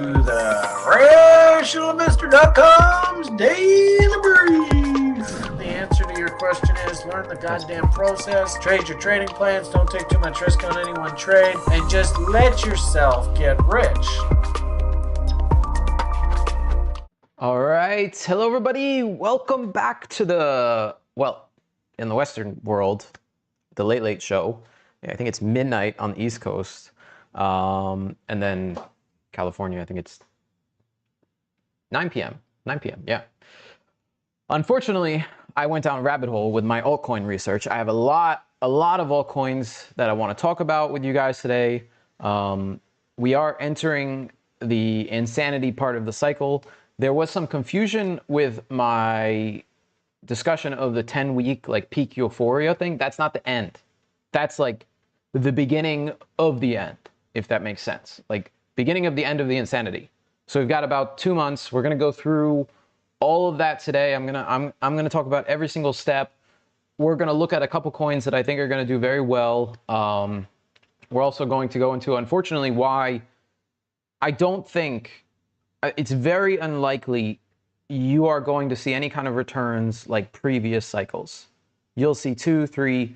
the RationalInvestor.com's Daily Brief. The answer to your question is learn the goddamn process, trade your trading plans, don't take too much risk on any one trade, and just let yourself get rich. All right. Hello, everybody. Welcome back to in the Western world, the Late Late Show. I think it's midnight on the East Coast. And then California, I think it's 9 p.m. 9 p.m. Yeah. Unfortunately, I went down a rabbit hole with my altcoin research. I have a lot of altcoins that I want to talk about with you guys today. We are entering the insanity part of the cycle. There was some confusion with my discussion of the 10-week peak euphoria thing. That's not the end. That's like the beginning of the end, if that makes sense. Like beginning of the end of the insanity. So we've got about 2 months. We're gonna go through all of that today. I'm gonna talk about every single step. We're gonna look at a couple coins that I think are gonna do very well. We're also going to go into, unfortunately, why I don't think it's very unlikely you are going to see any kind of returns like previous cycles. You'll see 2, 3,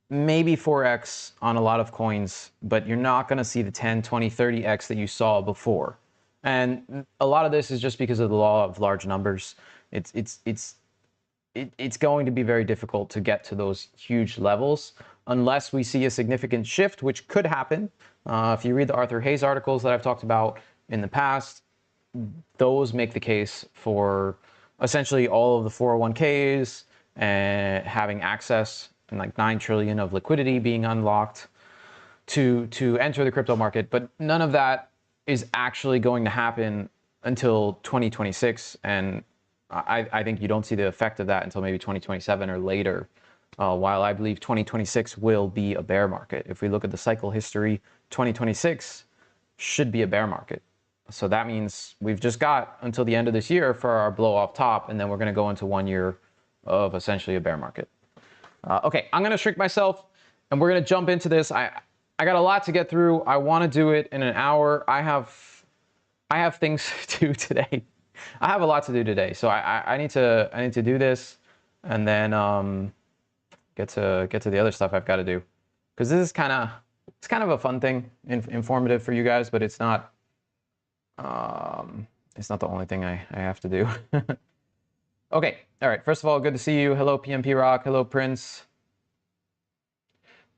maybe 4x on a lot of coins, but you're not going to see the 10, 20, 30x that you saw before. And a lot of this is just because of the law of large numbers. It's going to be very difficult to get to those huge levels unless we see a significant shift, which could happen. If you read the Arthur Hayes articles that I've talked about in the past, those make the case for essentially all of the 401ks and having access and like 9 trillion of liquidity being unlocked to enter the crypto market. But none of that is actually going to happen until 2026. And I think you don't see the effect of that until maybe 2027 or later, while I believe 2026 will be a bear market. If we look at the cycle history, 2026 should be a bear market. So that means we've just got until the end of this year for our blow off top, and then we're going to go into 1 year of essentially a bear market. Okay, I'm going to shrink myself, and we're going to jump into this. I got a lot to get through. I want to do it in an hour. I have things to do today. I have a lot to do today, so I need to do this, and then get to the other stuff I've got to do, because this is kind of a fun thing, informative for you guys, but it's not. It's not the only thing I have to do. Okay, all right. First of all, good to see you. Hello, PMP Rock. Hello, Prince.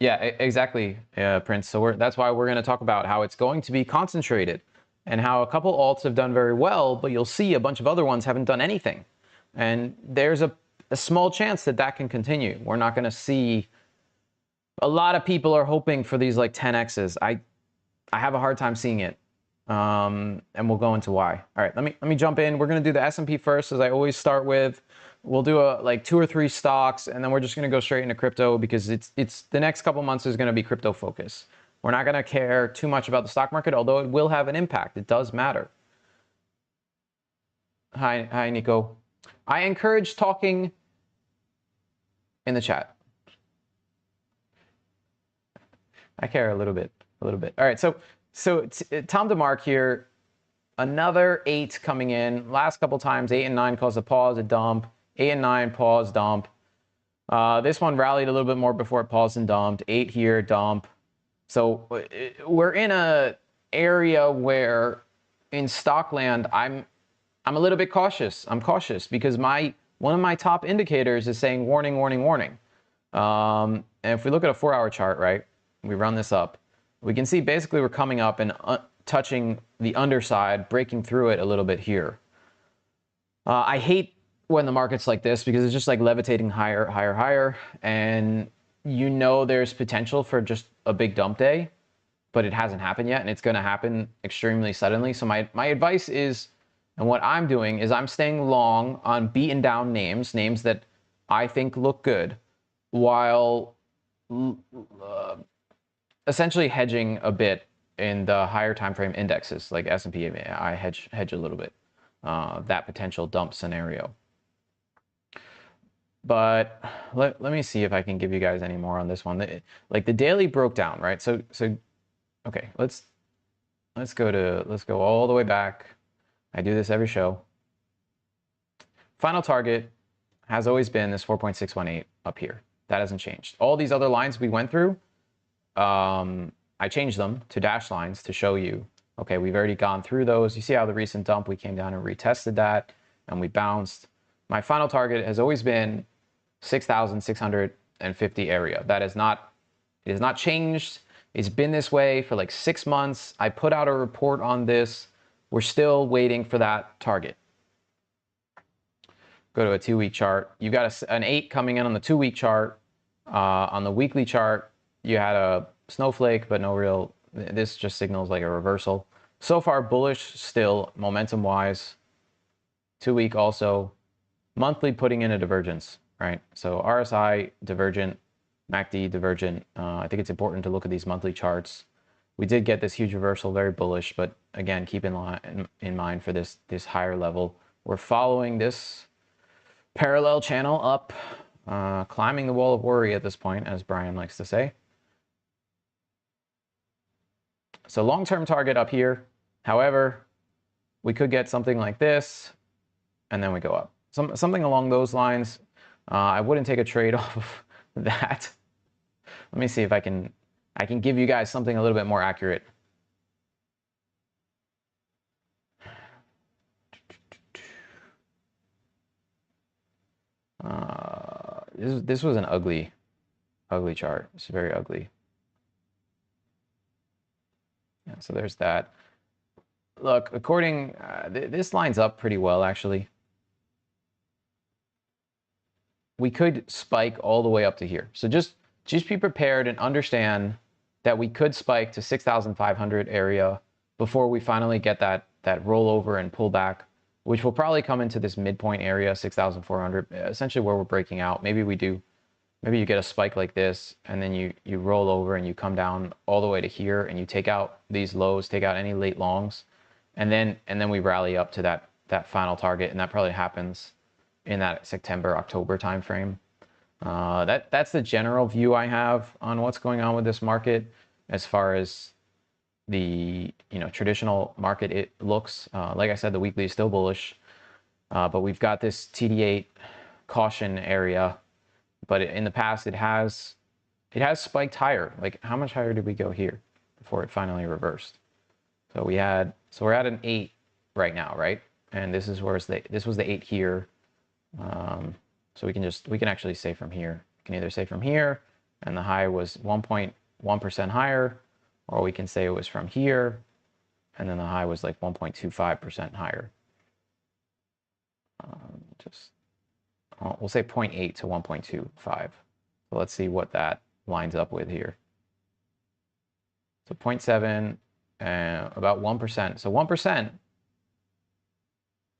Yeah, exactly, Prince. So that's why we're going to talk about how it's going to be concentrated and how a couple alts have done very well, but you'll see a bunch of other ones haven't done anything. And there's a small chance that that can continue. We're not going to see. A lot of people are hoping for these like 10x's. I have a hard time seeing it. And we'll go into why. All right, let me jump in. We're going to do the S&P first, as I always start with. We'll do like 2 or 3 stocks, and then we're just going to go straight into crypto, because it's the next couple months is going to be crypto focus. We're not going to care too much about the stock market, although it will have an impact. It does matter. Hi, Nico. I encourage talking in the chat. I care a little bit. All right, so Tom DeMark here, another 8 coming in. Last couple times, 8 and 9 caused a pause, a dump. 8 and 9, pause, dump. This one rallied a little bit more before it paused and dumped. 8 here, dump. So we're in a area where in Stockland, I'm a little bit cautious. I'm cautious because one of my top indicators is saying warning, warning, warning. And if we look at a 4-hour chart, right, we run this up. We can see basically we're coming up and touching the underside, breaking through it a little bit here. I hate when the market's like this because it's just like levitating higher, higher, higher. And you know there's potential for just a big dump day, but it hasn't happened yet, and it's going to happen extremely suddenly. So my advice is, and what I'm doing is I'm staying long on beaten down names that I think look good, while essentially hedging a bit in the higher time frame indexes like S&P. I hedge a little bit that potential dump scenario. But let me see if I can give you guys any more on this one. Like the daily broke down, right? So okay, let's let's go all the way back. I do this every show. Final target has always been this 4.618 up here. That hasn't changed. All these other lines we went through, I changed them to dash lines to show you, okay, we've already gone through those. You see how the recent dump, we came down and retested that and we bounced. My final target has always been 6,650 area. It has not changed. It's been this way for like 6 months. I put out a report on this. We're still waiting for that target. Go to a 2-week chart. You got an 8 coming in on the 2-week chart. On the weekly chart, you had a snowflake, but no real, this just signals like a reversal. So far bullish still, momentum wise. 2-week also. Monthly putting in a divergence, right? So RSI divergent, MACD divergent. I think it's important to look at these monthly charts. We did get this huge reversal, very bullish, but again, keep in mind for this higher level. We're following this parallel channel up, climbing the wall of worry at this point, as Brian likes to say. So long-term target up here. However, we could get something like this, and then we go up. Something along those lines. I wouldn't take a trade off of that. Let me see if I can give you guys something a little bit more accurate. This was an ugly chart. It's very ugly. Yeah, so there's that. Look, according, this lines up pretty well, actually. We could spike all the way up to here. So just be prepared and understand that we could spike to 6,500 area before we finally get that rollover and pullback, which will probably come into this midpoint area, 6,400, essentially where we're breaking out. Maybe we do. Maybe you get a spike like this, and then you roll over and you come down all the way to here, and you take out these lows, take out any late longs, and then we rally up to that final target, and that probably happens in that September, October timeframe. That's the general view I have on what's going on with this market as far as the traditional market it looks. Like I said, the weekly is still bullish, but we've got this TD8 caution area. But in the past, it has spiked higher. Like, how much higher did we go here before it finally reversed? So we're at an 8 right now, right? And this is this was the 8 here. So we can actually say from here. We can either say from here, and the high was 1.1% higher, or we can say it was from here, and then the high was like 1.25% higher. We'll say 0.8 to 1.25. So let's see what that lines up with here. So 0.7, about 1%. So 1%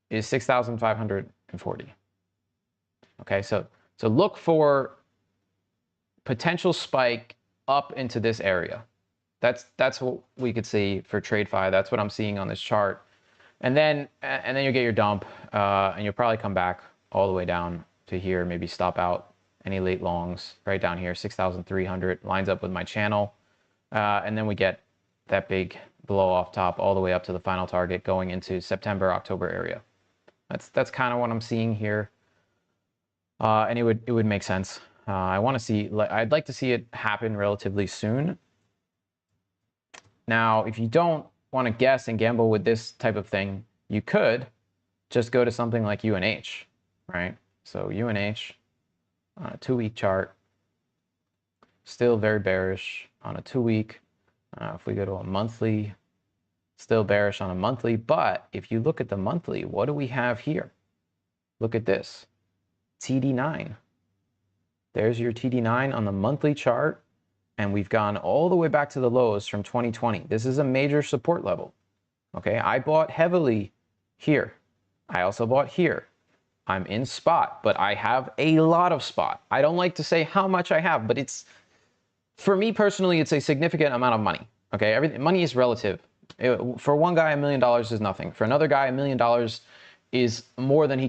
is 6,540. Okay, so look for potential spike up into this area. That's what we could see for TradeFi. That's what I'm seeing on this chart. And then you get your dump, and you'll probably come back all the way down to here, maybe stop out any late longs right down here, 6,300, lines up with my channel. And then we get that big blow off top all the way up to the final target going into September, October area. That's kind of what I'm seeing here. And it would make sense. I'd like to see it happen relatively soon. Now, if you don't want to guess and gamble with this type of thing, you could just go to something like UNH, right? So UNH on a 2-week chart, still very bearish on a 2-week. If we go to a monthly, still bearish on a monthly. But if you look at the monthly, what do we have here? Look at this, TD9. There's your TD9 on the monthly chart. And we've gone all the way back to the lows from 2020. This is a major support level. Okay, I bought heavily here. I also bought here. I'm in spot, but I have a lot of spot. I don't like to say how much I have, but for me personally, it's a significant amount of money. Okay, money is relative. For one guy, $1 million is nothing. For another guy, $1 million is more than he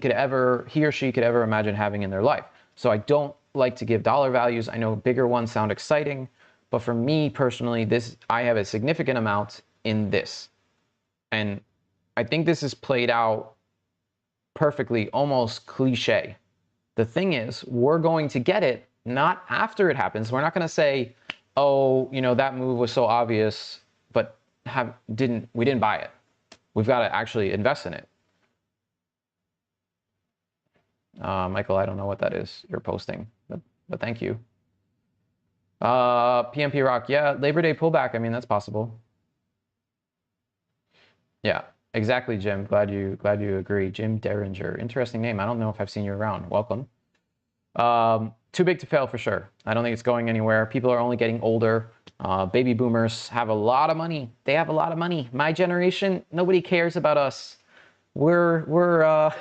or she could ever imagine having in their life. So I don't like to give dollar values. I know bigger ones sound exciting, but for me personally, I have a significant amount in this. And I think this is played out perfectly, almost cliche. The thing is, we're going to get it not after it happens. We're not going to say, oh, you know, that move was so obvious, but we didn't buy it. We've got to actually invest in it. Michael, I don't know what that is you're posting, but thank you. PMP Rock, yeah, Labor Day pullback. I mean, that's possible. Yeah, exactly, Jim. Glad you agree. Jim Derringer, interesting name. I don't know if I've seen you around. Welcome. Too big to fail for sure. I don't think it's going anywhere. People are only getting older. Baby boomers have a lot of money. They have a lot of money. My generation, nobody cares about us. We're a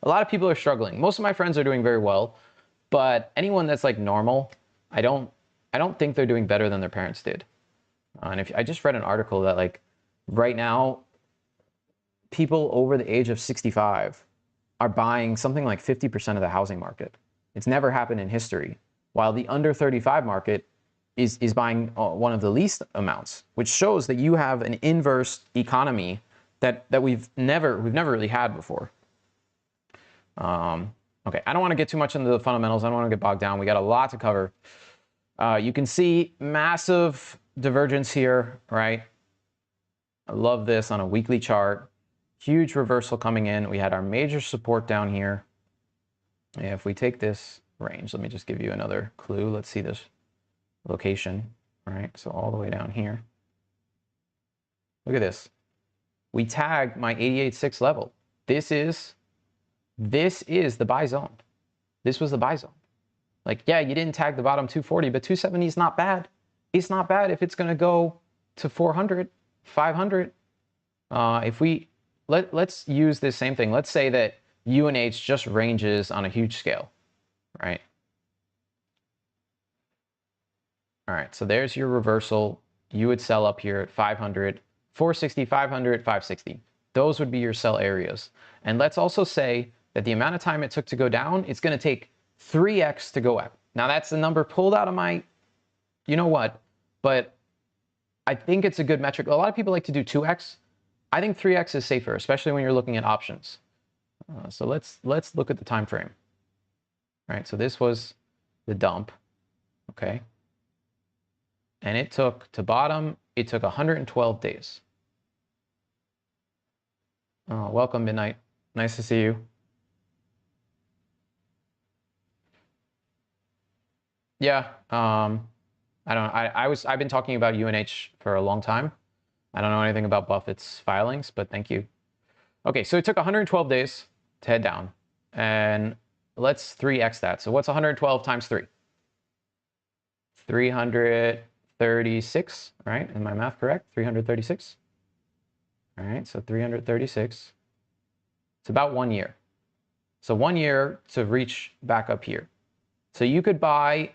lot of people are struggling. Most of my friends are doing very well, but anyone that's like normal, I don't think they're doing better than their parents did. And if I just read an article that like right now, people over the age of 65 are buying something like 50% of the housing market. It's never happened in history. While the under 35 market is buying one of the least amounts, which shows that you have an inverse economy that we've never really had before. Okay, I don't want to get too much into the fundamentals. I don't want to get bogged down. We got a lot to cover. You can see massive divergence here, right? I love this on a weekly chart. Huge reversal coming in. We had our major support down here. If we take this range, let me just give you another clue. Let's see this location, right? So all the way down here. Look at this. We tagged my 88.6 level. This is the buy zone. This was the buy zone. Like, yeah, you didn't tag the bottom 240, but 270 is not bad. It's not bad if it's going to go to 400, 500. Let's use this same thing. Let's say that UNH just ranges on a huge scale, right? All right, so there's your reversal. You would sell up here at 500, 460, 500, 560. Those would be your sell areas. And let's also say that the amount of time it took to go down, it's going to take 3x to go up. Now that's the number pulled out of my, you know what, but I think it's a good metric. A lot of people like to do 2x. I think 3x is safer, especially when you're looking at options. So let's look at the time frame. All right, so this was the dump, okay? And it took, to bottom, it took 112 days. Welcome, Midnight. Nice to see you. Yeah, I don't know. I've been talking about UNH for a long time. I don't know anything about Buffett's filings, but thank you. Okay, so it took 112 days to head down. And let's 3x that. So what's 112 times 3? 336, right? Is my math correct? 336. All right, so 336. It's about 1 year. So 1 year to reach back up here. So you could buy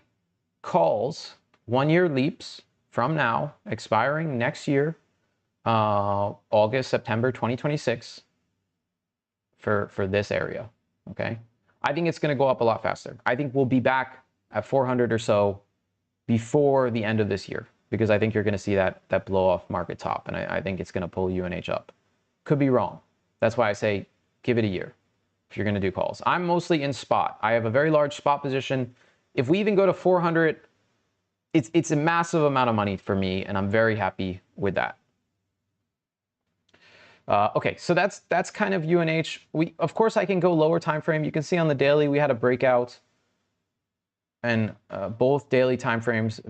calls, 1 year leaps from now, expiring next year, August, September 2026 for this area, okay? I think it's gonna go up a lot faster. I think we'll be back at 400 or so before the end of this year, because I think you're gonna see that blow off market top, and I think it's gonna pull UNH up. Could be wrong. That's why I say give it a year if you're gonna do calls. I'm mostly in spot. I have a very large spot position. If we even go to 400, it's a massive amount of money for me, and I'm very happy with that. Okay, so that's kind of UNH. Of course, I can go lower time frame. You can see on the daily we had a breakout, and both daily time frames,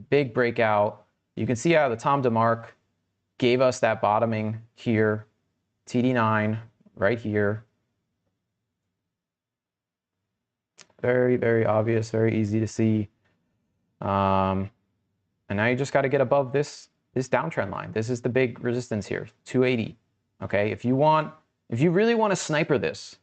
big breakout. You can see how the Tom DeMark gave us that bottoming here, TD9 right here. Very, very obvious, very easy to see. And now you just got to get above this downtrend line. This is the big resistance here, 280. Okay, if you really want to sniper this,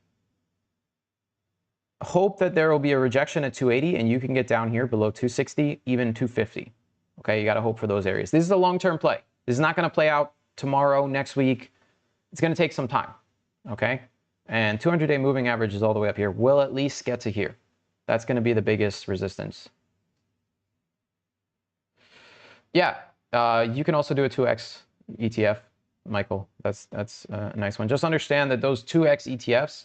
hope that there will be a rejection at 280 and you can get down here below 260, even 250. Okay, you got to hope for those areas. This is a long-term play. This is not going to play out tomorrow, next week. It's going to take some time. Okay, and 200-day moving average is all the way up here. We'll at least get to here. That's going to be the biggest resistance. Yeah, you can also do a 2x ETF. Michael. That's a nice one. Just understand that those 2x ETFs,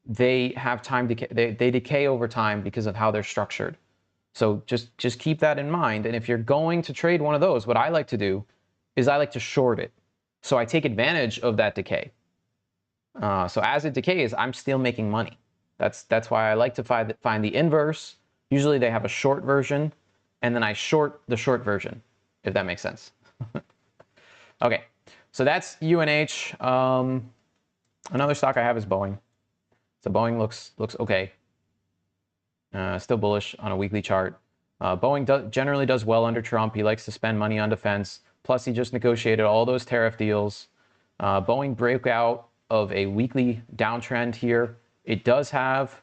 they have time decay. They decay over time because of how they're structured. So just keep that in mind. And if you're going to trade one of those, what I like to do is I like to short it. So I take advantage of that decay. So as it decays, I'm still making money. That's why I like to find the inverse. Usually they have a short version, and then I short the short version, if that makes sense. Okay, so that's UNH. Another stock I have is Boeing. So Boeing looks okay. Still bullish on a weekly chart. Boeing generally does well under Trump. He likes to spend money on defense. Plus, he just negotiated all those tariff deals. Boeing broke out of a weekly downtrend here. It does have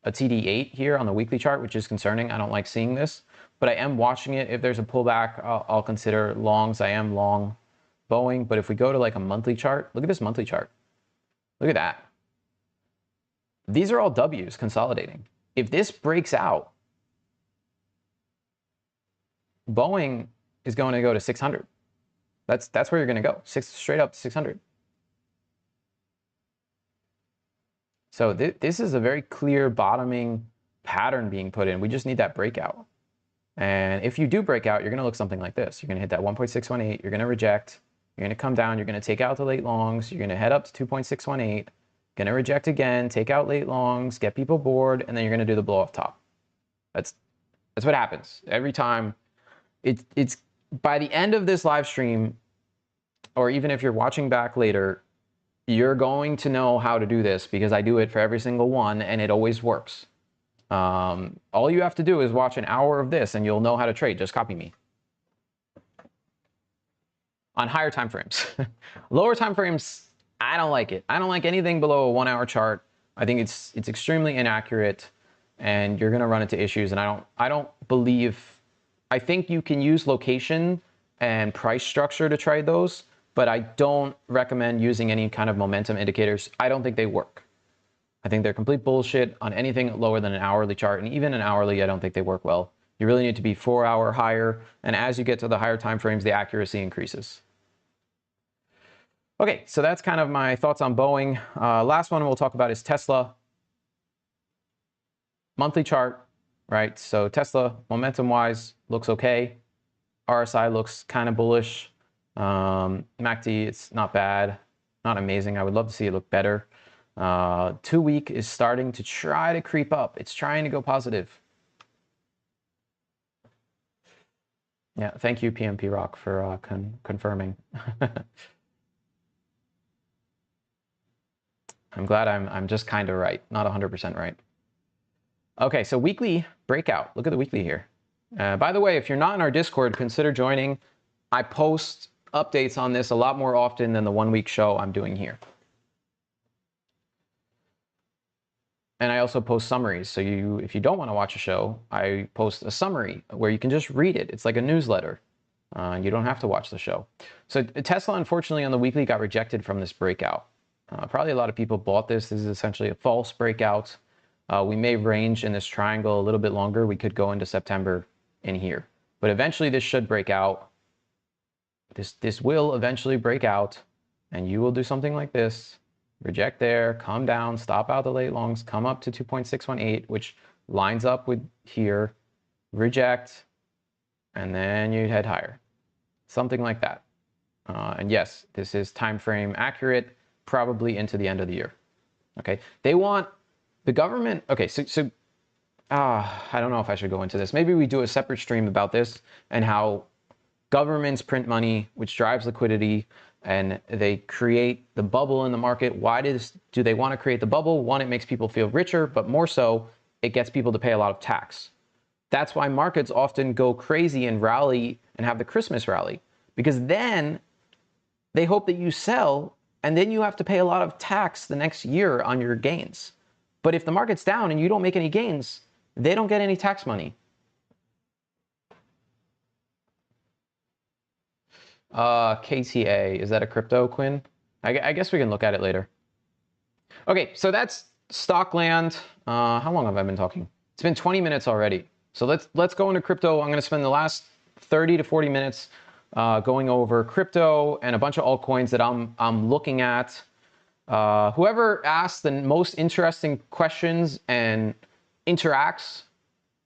a TD8 here on the weekly chart, which is concerning. I don't like seeing this, but I am watching it. If there's a pullback, I'll consider longs. I am long Boeing, but if we go to like a monthly chart, look at this monthly chart. Look at that. These are all W's consolidating. If this breaks out, Boeing is going to go to 600. That's where you're going to go, straight up to 600. So this is a very clear bottoming pattern being put in. We just need that breakout. And if you do break out, you're going to look something like this. You're going to hit that 1.618. You're going to reject. You're going to come down. You're going to take out the late longs. You're going to head up to 2.618. Going to reject again, take out late longs, get people bored, and then you're going to do the blow off top. That's what happens every time. It's by the end of this live stream, or even if you're watching back later, you're going to know how to do this because I do it for every single one and it always works. All you have to do is watch an hour of this and you'll know how to trade. Just copy me. On higher time frames. Lower time frames, I don't like it. I don't like anything below a 1 hour chart. I think it's extremely inaccurate and you're gonna run into issues. And I don't believe, I think you can use location and price structure to trade those, but I don't recommend using any kind of momentum indicators. I don't think they work. I think they're complete bullshit on anything lower than an hourly chart, and even an hourly, I don't think they work well. You really need to be 4 hour higher, and as you get to the higher time frames, the accuracy increases. Okay, so that's kind of my thoughts on Boeing. Last one we'll talk about is Tesla. Monthly chart, right? So Tesla, momentum-wise, looks okay. RSI looks kind of bullish. MACD, it's not bad, not amazing. I would love to see it look better. 2 week is starting to try to creep up. It's trying to go positive. Yeah, thank you, PMP Rock, for confirming. I'm glad I'm just kind of right, not 100% right. Okay, so weekly breakout. Look at the weekly here. By the way, if you're not in our Discord, consider joining. I post updates on this a lot more often than the 1 week show I'm doing here. And I also post summaries. So if you don't want to watch a show, I post a summary where you can just read it. It's like a newsletter. You don't have to watch the show. So Tesla, unfortunately, on the weekly got rejected from this breakout. Probably a lot of people bought this. This is essentially a false breakout. We may range in this triangle a little bit longer. We could go into September in here. But eventually this should break out. This will eventually break out. And you will do something like this. Reject there, come down, stop out the late longs, come up to 2.618, which lines up with here. Reject. And then you head higher. Something like that. And yes, this is time frame accurate, probably into the end of the year. Okay, they want the government. Okay, so I don't know if I should go into this. Maybe we do a separate stream about this and how governments print money, which drives liquidity, and they create the bubble in the market. Why do they want to create the bubble? One, it makes people feel richer, but more so, it gets people to pay a lot of tax. That's why markets often go crazy and rally and have the Christmas rally, because then they hope that you sell and then you have to pay a lot of tax the next year on your gains. But if the market's down and you don't make any gains, they don't get any tax money. KTA, is that a crypto, Quinn? I guess we can look at it later. Okay, so that's Stockland. How long have I been talking? It's been 20 minutes already. So let's go into crypto. I'm going to spend the last 30 to 40 minutes going over crypto and a bunch of altcoins that I'm looking at. Whoever asks the most interesting questions and interacts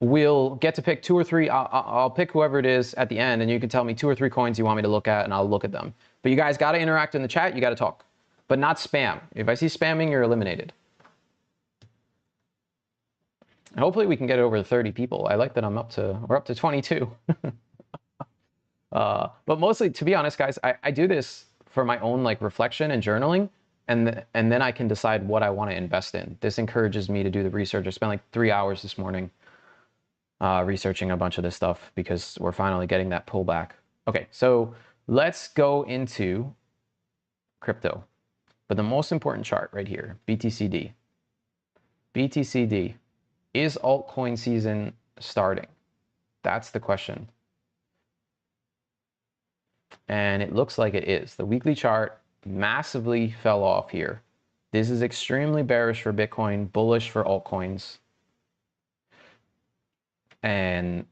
will get to pick 2 or 3. I'll pick whoever it is at the end, and you can tell me 2 or 3 coins you want me to look at, and I'll look at them. But you guys got to interact in the chat. You got to talk, but not spam. If I see spamming, you're eliminated. Hopefully we can get over 30 people. I like that we're up to 22. But mostly, to be honest, guys, I do this for my own like reflection and journaling, and then I can decide what I want to invest in. This encourages me to do the research. I spent like 3 hours this morning researching a bunch of this stuff because we're finally getting that pullback. Okay, so let's go into crypto. But the most important chart right here, BTCD. BTCD, is altcoin season starting? That's the question. And it looks like it is. The weekly chart massively fell off here. This is extremely bearish for Bitcoin, bullish for altcoins. And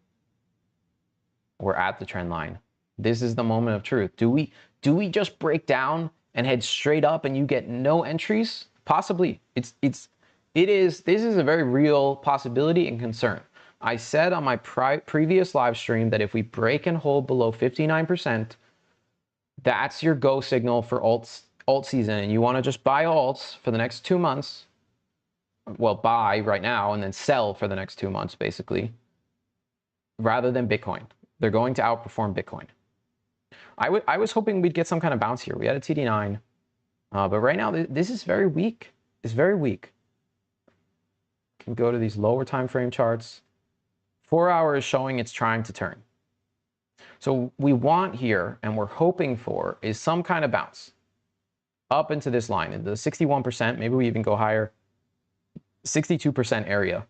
we're at the trend line. This is the moment of truth. Do we just break down and head straight up and you get no entries? Possibly. This is a very real possibility and concern. I said on my previous live stream that if we break and hold below 59%, that's your go signal for alt season, and you want to just buy alts for the next 2 months. Well, buy right now and then sell for the next 2 months, basically, rather than Bitcoin. They're going to outperform Bitcoin. I was hoping we'd get some kind of bounce here. We had a TD9, but right now this is very weak. It's very weak. Can go to these lower time frame charts. 4 hours showing it's trying to turn. So we want here, and we're hoping for, is some kind of bounce up into this line, into the 61%, maybe we even go higher, 62% area.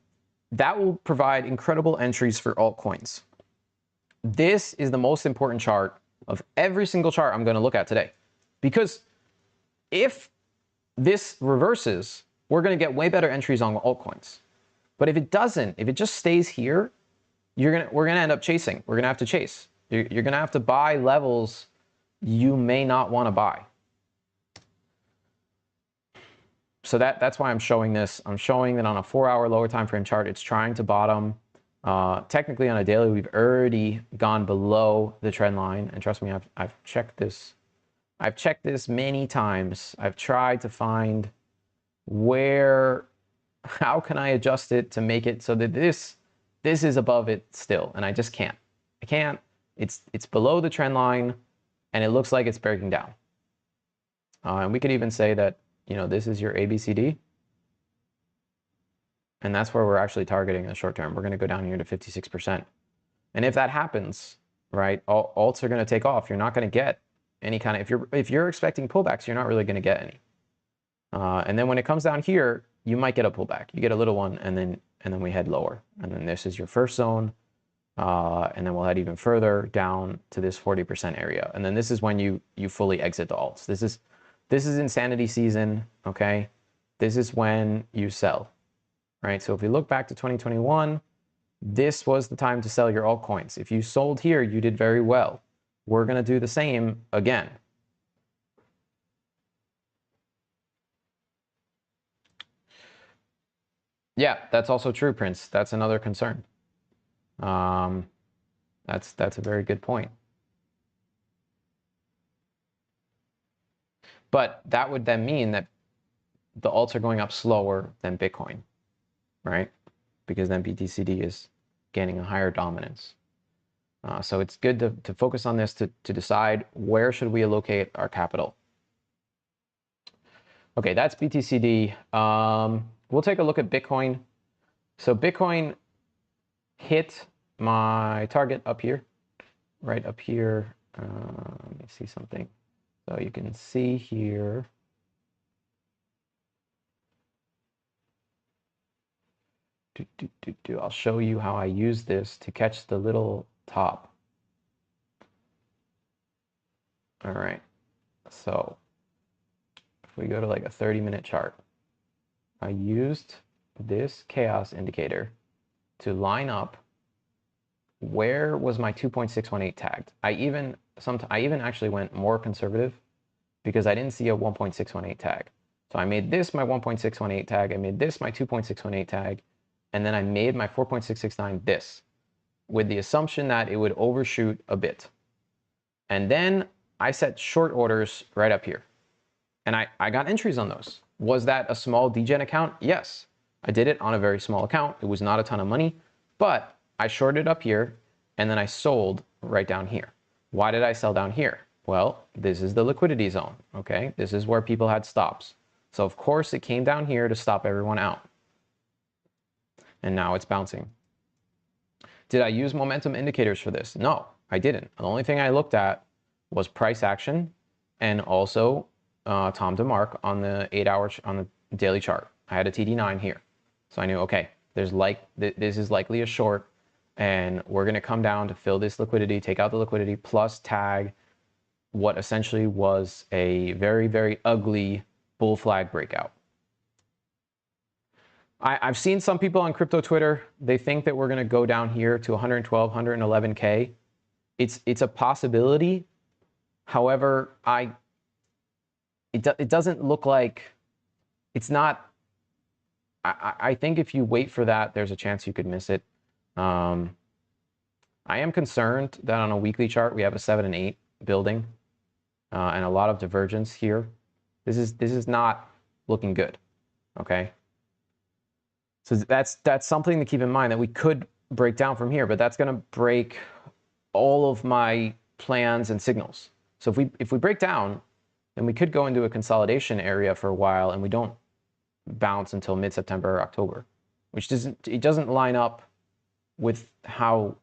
That will provide incredible entries for altcoins. This is the most important chart of every single chart I'm going to look at today. Because if this reverses, we're going to get way better entries on altcoins. But if it doesn't, if it just stays here, we're going to end up chasing. We're going to have to chase. You're going to have to buy levels you may not want to buy. So that's why I'm showing this. I'm showing that on a 4-hour lower time frame chart, it's trying to bottom. Technically on a daily, we've already gone below the trend line. And trust me, I've checked this. I've checked this many times. I've tried to find how can I adjust it to make it so that this is above it still, and I just can't. I can't. It's below the trend line, and it looks like it's breaking down. And we could even say that, this is your ABCD, and that's where we're actually targeting in the short term. We're going to go down here to 56%. And if that happens, right, alts are going to take off. You're not going to get any kind of, if you're expecting pullbacks, you're not really going to get any. And then when it comes down here, you might get a pullback. You get a little one, and then we head lower. And then this is your first zone. And then we'll head even further down to this 40% area. And then this is when you fully exit the alts. This is insanity season, okay? This is when you sell, right? So if we look back to 2021, this was the time to sell your altcoins. If you sold here, you did very well. We're going to do the same again. Yeah, that's also true, Prince. That's another concern. That's a very good point. But that would then mean that the alts are going up slower than Bitcoin, right? Because then BTCD is gaining a higher dominance. So it's good to focus on this to decide where should we allocate our capital. Okay, that's BTCD. We'll take a look at Bitcoin. So Bitcoin hit my target up here, right up here. Let me see something. So you can see here. I'll show you how I use this to catch the little top. All right. So if we go to like a 30-minute chart, I used this chaos indicator to line up where was my 2.618 tagged. I even I even actually went more conservative because I didn't see a 1.618 tag. So I made this my 1.618 tag, I made this my 2.618 tag, and then I made my 4.669 this, with the assumption that it would overshoot a bit. And then I set short orders right up here. And I got entries on those. Was that a small degen account? Yes. I did it on a very small account. It was not a ton of money, but I shorted up here and then I sold right down here. Why did I sell down here? Well, this is the liquidity zone, okay? This is where people had stops. So of course it came down here to stop everyone out. And now it's bouncing. Did I use momentum indicators for this? No, I didn't. The only thing I looked at was price action and also Tom DeMark on the 8-hour on the daily chart. I had a TD9 here. So I knew, okay, this is likely a short and we're going to come down to fill this liquidity, take out the liquidity, plus tag what essentially was a very, very ugly bull flag breakout. I've seen some people on crypto Twitter, they think that we're going to go down here to 112, 111K. It's a possibility. However, it doesn't look like, it's not, I think if you wait for that, there's a chance you could miss it. I am concerned that on a weekly chart, we have a 7 and 8 building and a lot of divergence here. This is not looking good, okay? So that's something to keep in mind, that we could break down from here, but that's going to break all of my plans and signals. So if we break down, then we could go into a consolidation area for a while, and we don't bounce until mid-September or October, which doesn't line up with how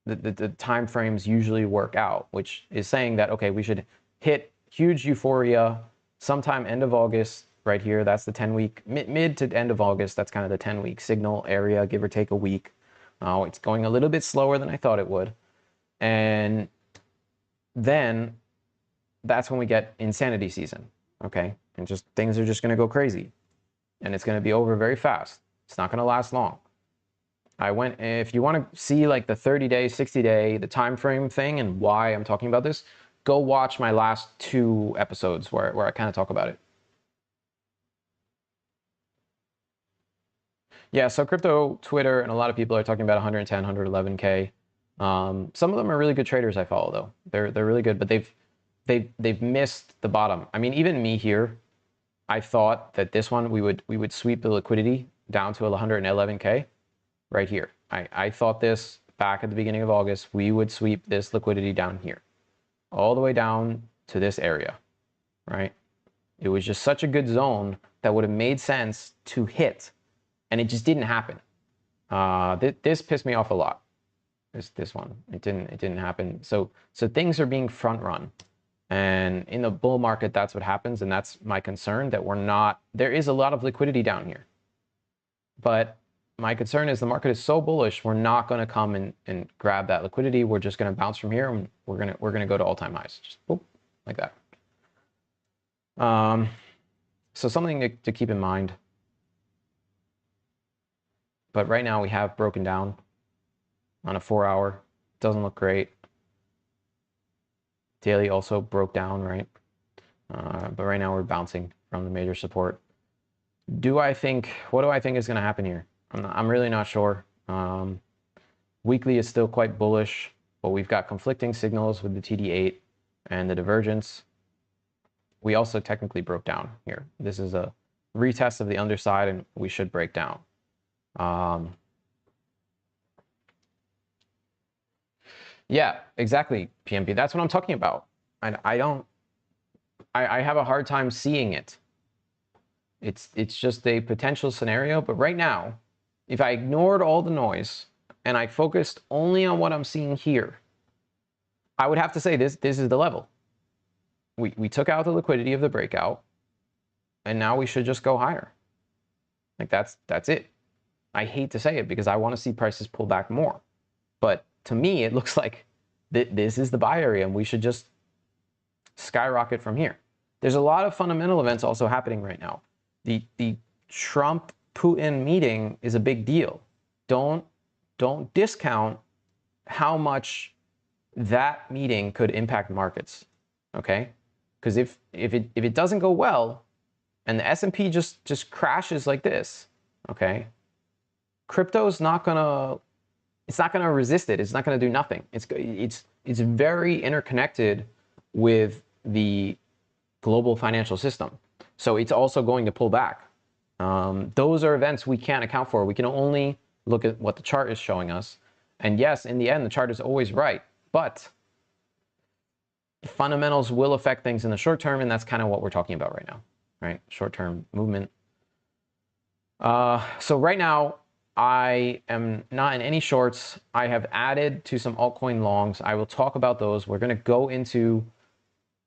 the time frames usually work out, which is saying that, okay, we should hit huge euphoria sometime end of August. Right here, that's the 10-week, mid to end of August, that's kind of the 10-week signal area, give or take a week. It's going a little bit slower than I thought it would. And then that's when we get insanity season, okay? And just things are just gonna go crazy. And it's gonna be over very fast. It's not gonna last long. If you wanna see like the 30-day, 60-day, the time frame thing and why I'm talking about this, go watch my last 2 episodes where I kind of talk about it. Yeah, so crypto Twitter and a lot of people are talking about 110, 111K. Some of them are really good traders I follow though. They're really good, but they've missed the bottom. I mean, even me here, I thought that this one we would sweep the liquidity down to 111K right here. I thought this back at the beginning of August, we would sweep this liquidity down here, all the way down to this area, right? It was just such a good zone that would have made sense to hit. And it just didn't happen. This pissed me off a lot. This one, it didn't happen. So things are being front run, and in the bull market, that's what happens, and that's my concern, that we're not. There is a lot of liquidity down here, but my concern is the market is so bullish, we're not going to come and grab that liquidity. We're just going to bounce from here, and we're gonna go to all-time highs, just boop, like that. So something to keep in mind. But right now we have broken down on a 4-hour. Doesn't look great. Daily also broke down, right? But right now we're bouncing from the major support. What do I think is going to happen here? I'm really not sure. Weekly is still quite bullish, but we've got conflicting signals with the TD8 and the divergence. We also technically broke down here. This is a retest of the underside, and we should break down. Yeah, exactly, PMP. That's what I'm talking about. And I have a hard time seeing it. It's just a potential scenario, but right now, if I ignored all the noise and I focused only on what I'm seeing here, I would have to say this is the level. We took out the liquidity of the breakout, and now we should just go higher. Like that's it. I hate to say it because I want to see prices pull back more. But to me, it looks like this is the buy area, and we should just skyrocket from here. There's a lot of fundamental events also happening right now. The Trump-Putin meeting is a big deal. Don't discount how much that meeting could impact markets, okay? Because if it doesn't go well and the S&P just crashes like this, okay, crypto's not gonna resist it. It's not gonna do nothing. It's very interconnected with the global financial system, so it's also going to pull back. Those are events we can't account for. We can only look at what the chart is showing us. And yes, in the end, the chart is always right, but fundamentals will affect things in the short term, and that's kind of what we're talking about right now, right? Short-term movement. So right now, I am not in any shorts. I have added to some altcoin longs. I will talk about those. We're going to go into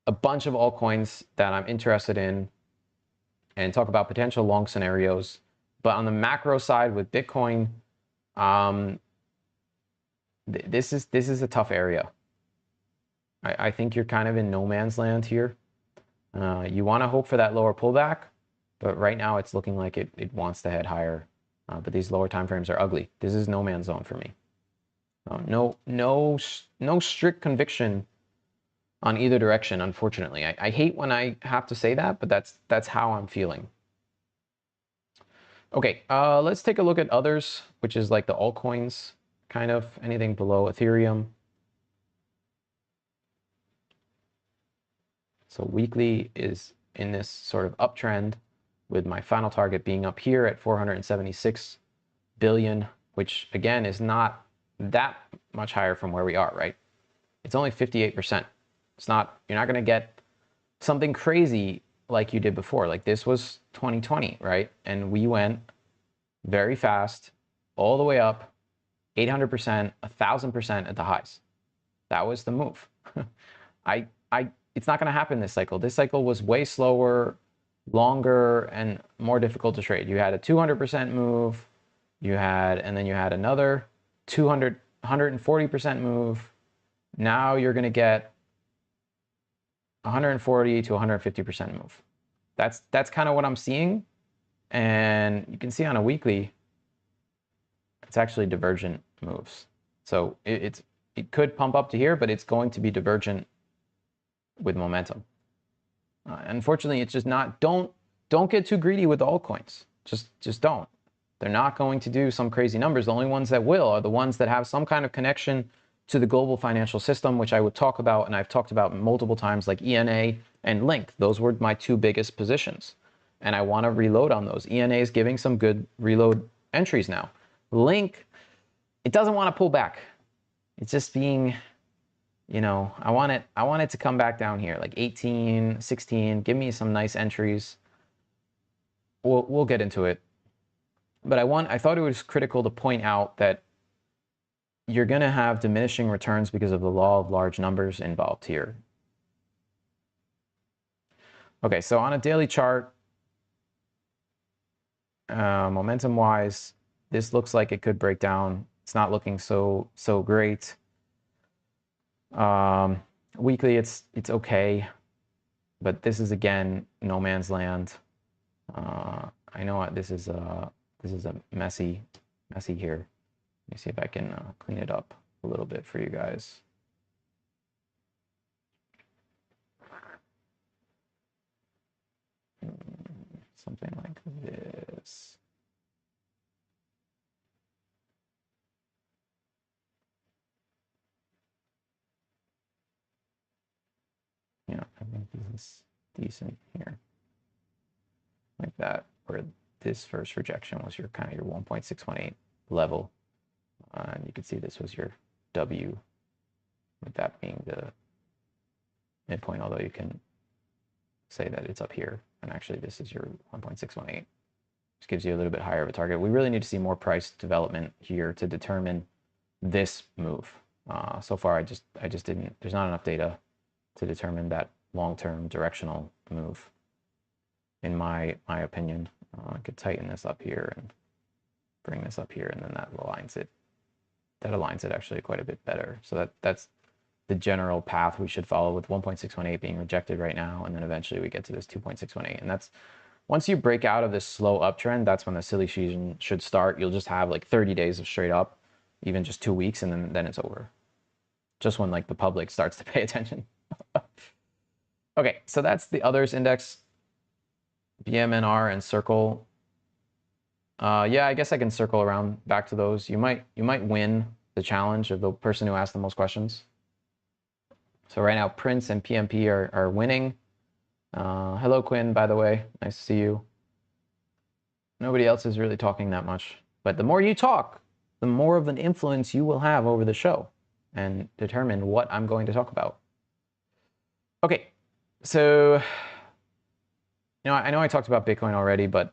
a bunch of altcoins that I'm interested in and talk about potential long scenarios. But on the macro side with Bitcoin, this is a tough area. I think you're kind of in no man's land here. You want to hope for that lower pullback, but right now it's looking like it wants to head higher. But these lower time frames are ugly. This is no man's zone for me. No strict conviction on either direction, unfortunately. I hate when I have to say that, but that's how I'm feeling. Okay, let's take a look at others, which is like the altcoins, kind of anything below Ethereum. So weekly is in this sort of uptrend, with my final target being up here at 476 billion, which again is not that much higher from where we are, right? It's only 58%. It's not, you're not going to get something crazy like you did before. Like this was 2020, right? And we went very fast all the way up 800%, 1,000% at the highs. That was the move. It's not going to happen this cycle. This cycle was way slower, longer, and more difficult to trade. You had a 200% move, and then you had another 140% move. Now you're going to get 140 to 150% move. That's kind of what I'm seeing. And you can see on a weekly, it's actually divergent moves. So it could pump up to here, but it's going to be divergent with momentum. Unfortunately, it's just not. Don't get too greedy with altcoins. Just don't. They're not going to do some crazy numbers. The only ones that will are the ones that have some kind of connection to the global financial system, which I would talk about, and I've talked about multiple times, like ENA and Link. Those were my two biggest positions, and I want to reload on those. ENA is giving some good reload entries now. Link, it doesn't want to pull back. It's just being, you know, I want it to come back down here, like 18, 16. Give me some nice entries. We'll get into it. But I thought it was critical to point out that you're going to have diminishing returns because of the law of large numbers involved here. Okay, so on a daily chart, momentum-wise, this looks like it could break down. It's not looking so great. Weekly, it's okay, but this is again no man's land. I know this is a messy here. Let me see if I can clean it up a little bit for you guys. Something like this. Yeah, I think this is decent here. Like that, where this first rejection was your kind of your 1.618 level. And you can see this was your W, with that being the midpoint, although you can say that it's up here. And actually this is your 1.618. Which gives you a little bit higher of a target. We really need to see more price development here to determine this move. So far, I just didn't, there's not enough data to determine that long-term directional move, in my opinion. I could tighten this up here and bring this up here, and then that aligns it. That aligns it actually quite a bit better. So that's the general path we should follow, with 1.618 being rejected right now, and then eventually we get to this 2.618. And that's, once you break out of this slow uptrend, that's when the silly season should start. You'll just have like 30 days of straight up, even just 2 weeks, and then it's over. just when like the public starts to pay attention. Okay, so that's the others index, BMNR and circle. Yeah, I guess I can circle around back to those. You might win the challenge of the person who asked the most questions. So right now, Prince and PMP are winning. Hello, Quinn, by the way. Nice to see you. Nobody else is really talking that much. But the more you talk, the more of an influence you will have over the show and determine what I'm going to talk about. Okay, so I know I talked about Bitcoin already, but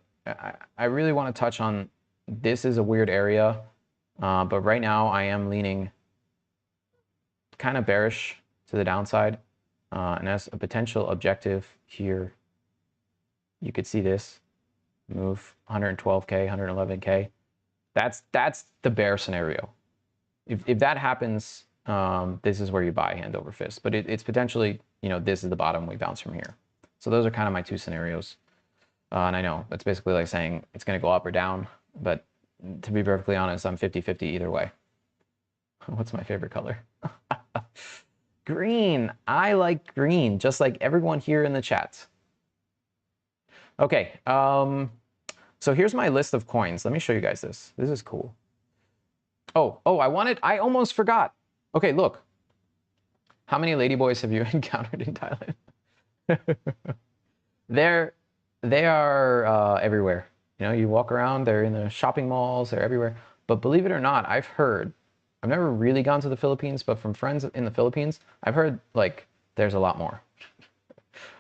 I really want to touch on, this is a weird area, but right now I am leaning kind of bearish to the downside, and as a potential objective here, you could see this move 112K, 111K. That's the bear scenario. If that happens, this is where you buy hand over fist, but it's potentially, this is the bottom, we bounce from here. So those are kind of my two scenarios. And I know that's basically like saying it's going to go up or down, but to be perfectly honest, I'm 50-50 either way. What's my favorite color? Green. I like green, just like everyone here in the chat. Okay, so here's my list of coins. Let me show you guys this. This is cool. Oh, I almost forgot. Okay, look. How many ladyboys have you encountered in Thailand? They are everywhere. You walk around, they're in the shopping malls, they're everywhere. But believe it or not, I've never really gone to the Philippines, but from friends in the Philippines, I've heard like there's a lot more.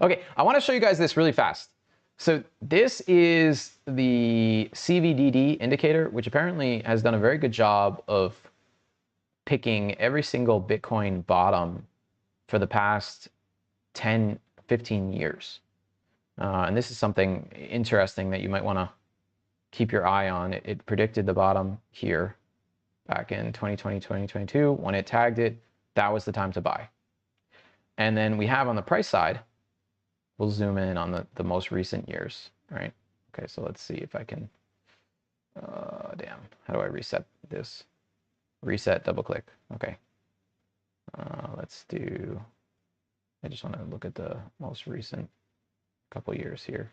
Okay, I want to show you guys this really fast. So this is the CVDD indicator, which apparently has done a very good job of picking every single Bitcoin bottom for the past 10, 15 years. And this is something interesting that you might want to keep your eye on. It predicted the bottom here back in 2020, 2022. When it tagged it, that was the time to buy. And then we have on the price side, we'll zoom in on the most recent years, right? Okay, so let's see if I can, damn, how do I reset this? Reset, double click, okay. Let's do, I just want to look at the most recent couple years here.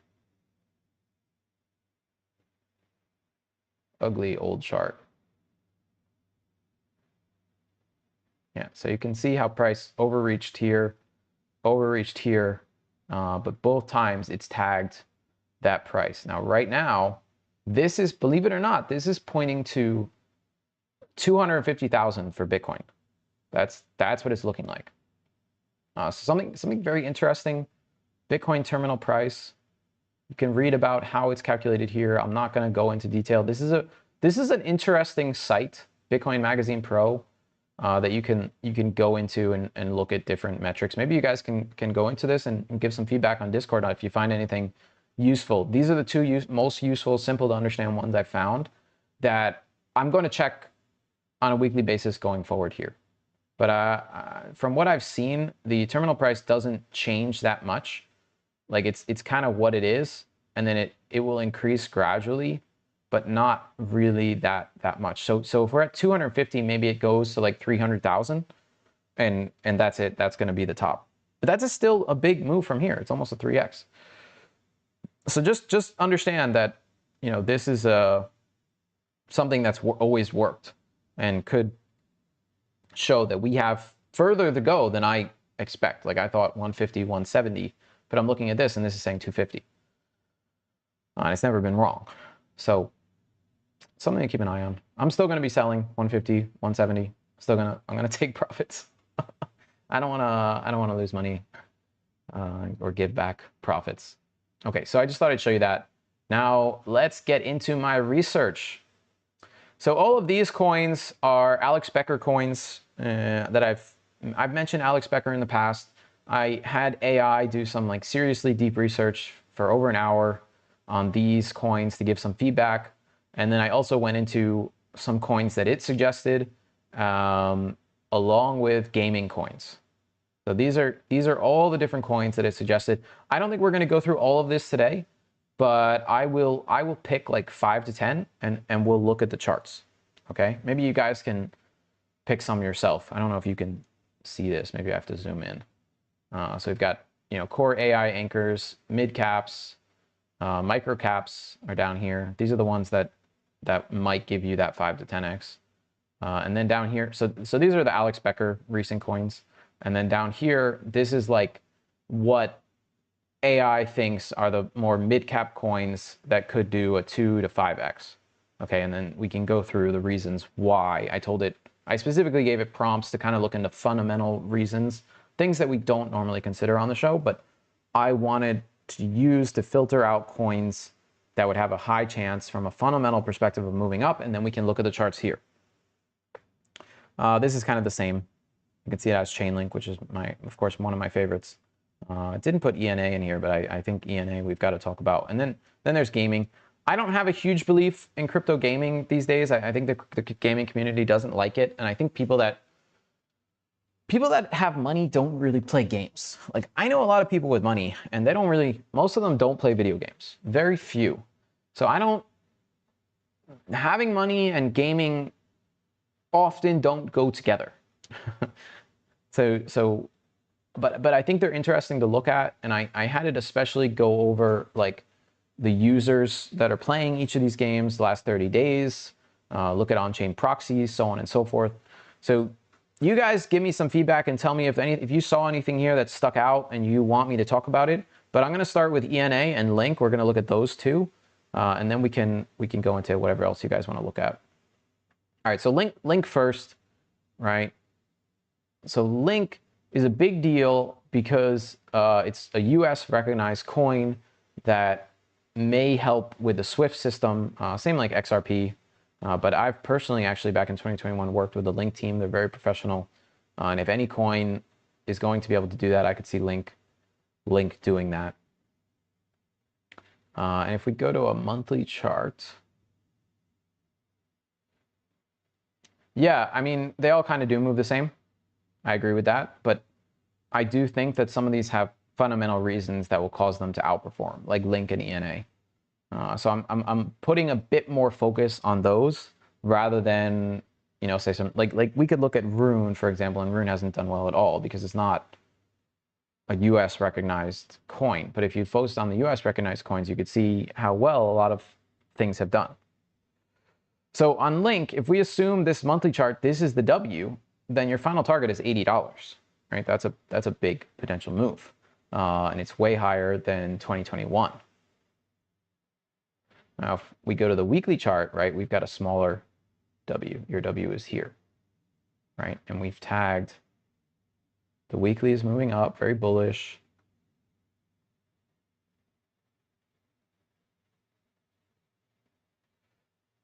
Ugly old chart. Yeah, so you can see how price overreached here, but both times it's tagged that price. Now, right now, this is, believe it or not, this is pointing to 250,000 for Bitcoin. That's what it's looking like. So something very interesting. Bitcoin terminal price. You can read about how it's calculated here. I'm not going to go into detail. This is an interesting site, Bitcoin Magazine Pro, that you can go into and look at different metrics. Maybe you guys can go into this and give some feedback on Discord if you find anything useful. These are the two most useful, simple to understand ones I found that I'm going to check on a weekly basis going forward here. But from what I've seen, the terminal price doesn't change that much. Like it's kind of what it is, and then it will increase gradually, but not really that much. So if we're at 250, maybe it goes to like 300,000, and that's it. That's going to be the top. But that's still a big move from here. It's almost a 3x. So just understand that this is something that's always worked and could show that we have further to go than I expect. Like I thought 150, 170. But I'm looking at this, and this is saying 250. And it's never been wrong. So something to keep an eye on. I'm still going to be selling 150, 170. I'm going to take profits. I don't want to lose money or give back profits. Okay, so I just thought I'd show you that. Now let's get into my research. So all of these coins are Alex Becker coins that I've mentioned Alex Becker in the past. I had AI do some like seriously deep research for over an hour on these coins to give some feedback. And then I also went into some coins that it suggested along with gaming coins. So these are all the different coins that it suggested. I don't think we're going to go through all of this today, but I will pick like 5 to 10 and we'll look at the charts. Okay? Maybe you guys can pick some yourself. I don't know if you can see this. Maybe I have to zoom in. So we've got, core AI anchors, mid caps, micro caps are down here. These are the ones that might give you that 5 to 10x. And then down here, so these are the Alex Becker recent coins. And then down here, this is like what AI thinks are the more mid-cap coins that could do a 2 to 5x. Okay, and then we can go through the reasons why. I specifically gave it prompts to kind of look into fundamental reasons, things that we don't normally consider on the show, but I wanted to use to filter out coins that would have a high chance from a fundamental perspective of moving up, and then we can look at the charts here. This is kind of the same. You can see it as Chainlink, which is of course, one of my favorites. I didn't put ENA in here, but I think ENA we've got to talk about. And then there's gaming. I don't have a huge belief in crypto gaming these days. I think the gaming community doesn't like it, and I think people that have money don't really play games. Like, I know a lot of people with money, and they don't really. Most of them don't play video games. Very few. So having money and gaming often don't go together. But I think they're interesting to look at, and I had it especially go over like the users that are playing each of these games the last 30 days, look at on-chain proxies, so on and so forth. So you guys give me some feedback and tell me if you saw anything here that stuck out and you want me to talk about it. But I'm going to start with ENA and Link. We're going to look at those two, and then we can go into whatever else you guys want to look at. All right, so Link first, right? So Link is a big deal because it's a US recognized coin that may help with the SWIFT system, same like XRP. But I've personally actually back in 2021 worked with the Link team. They're very professional. And if any coin is going to be able to do that, I could see Link doing that. And if we go to a monthly chart, yeah, I mean, they all kind of do move the same. I agree with that, but I do think that some of these have fundamental reasons that will cause them to outperform, like Link and ENA. So I'm putting a bit more focus on those rather than, say some like we could look at Rune, for example, and Rune hasn't done well at all because it's not a US recognized coin. But if you focus on the US recognized coins, you could see how well a lot of things have done. So on Link, if we assume this monthly chart, this is the W, then your final target is $80, right? That's a big potential move, and it's way higher than 2021. Now, if we go to the weekly chart, right, we've got a smaller W. Your W is here, right? And we've tagged the weekly is moving up, very bullish.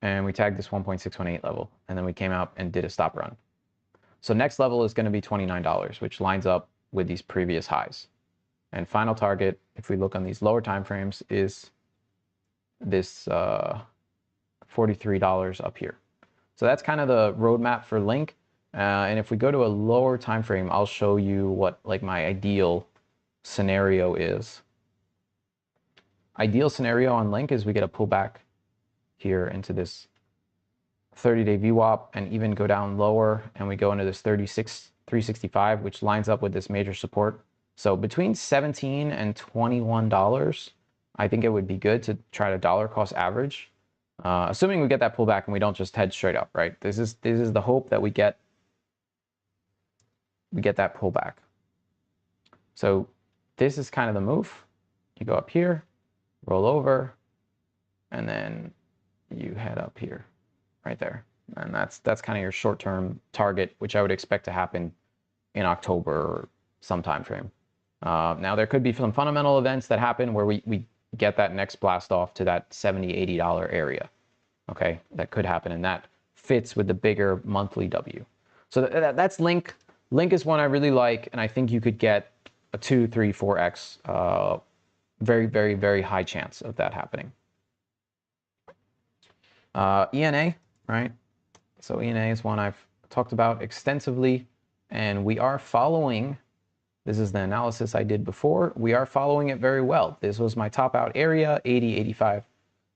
And we tagged this 1.618 level, and then we came out and did a stop run. So next level is going to be $29, which lines up with these previous highs. And final target, if we look on these lower time frames, is this $43 up here. So that's kind of the roadmap for Link. And if we go to a lower time frame, I'll show you what like my ideal scenario is. Ideal scenario on Link is we get a pullback here into this 30-day VWAP and even go down lower, and we go into this 365, which lines up with this major support. So between $17 and $21, I think it would be good to try to dollar cost average, assuming we get that pullback and we don't just head straight up, right? This is the hope that we get that pullback. So this is kind of the move. You go up here, roll over, and then you head up here, right there. And that's kind of your short-term target, which I would expect to happen in October or some time frame. Now there could be some fundamental events that happen where we get that next blast off to that $70, $80 area. Okay, that could happen, and that fits with the bigger monthly W. So that's Link. Link is one I really like, and I think you could get a 2, 3, 4x. Very, very, very high chance of that happening. ENA, right? So ENA is one I've talked about extensively, and we are following. This is the analysis I did before. We are following it very well. This was my top out area, 80, 85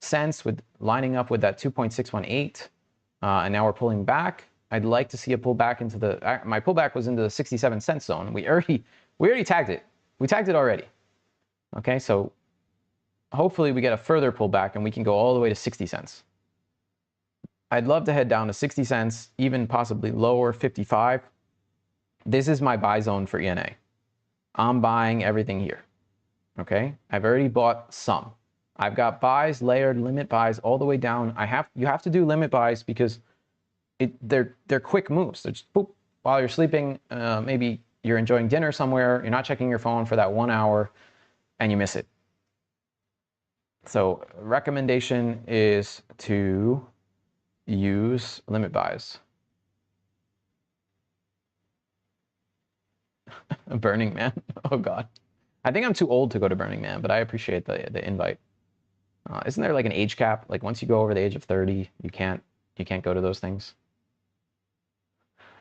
cents, with lining up with that 2.618. And now we're pulling back I'd like to see a pullback into the, my pullback was into the 67-cent zone. We already tagged it. We tagged it already. Okay, so hopefully we get a further pullback and we can go all the way to 60 cents. I'd love to head down to 60 cents, even possibly lower, 55. This is my buy zone for ENA. I'm buying everything here. Okay, I've already bought some. I've got buys, layered limit buys all the way down. You have to do limit buys because they're quick moves. They're just boop, while you're sleeping. Maybe you're enjoying dinner somewhere. You're not checking your phone for that 1 hour, and you miss it. So recommendation is to use limit buys. Burning Man. Oh God. I think I'm too old to go to Burning Man, but I appreciate the invite. Isn't there like an age cap? Like once you go over the age of 30, you can't go to those things.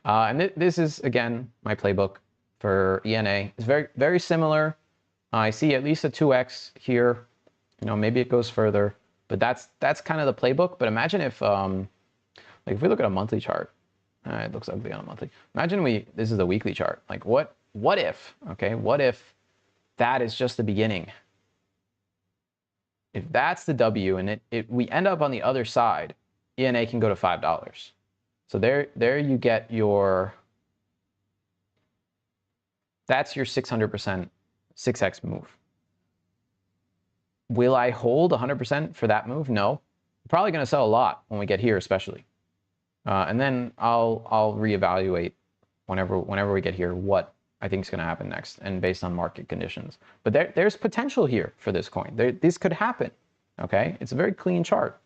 And this is again my playbook for ENA. It's very, very similar. I see at least a 2x here. You know, maybe it goes further, but that's kind of the playbook. But imagine if like if we look at a monthly chart, it looks ugly on a monthly. Imagine this is a weekly chart. Like what if, okay, what if that is just the beginning? If that's the W and we end up on the other side, ENA can go to $5. So there you get your, that's your 600%, 6x move. Will I hold 100% for that move? No. I'm probably going to sell a lot when we get here, especially. And then I'll reevaluate whenever we get here what I think is going to happen next, and based on market conditions. But there's potential here for this coin. This could happen. Okay, it's a very clean chart.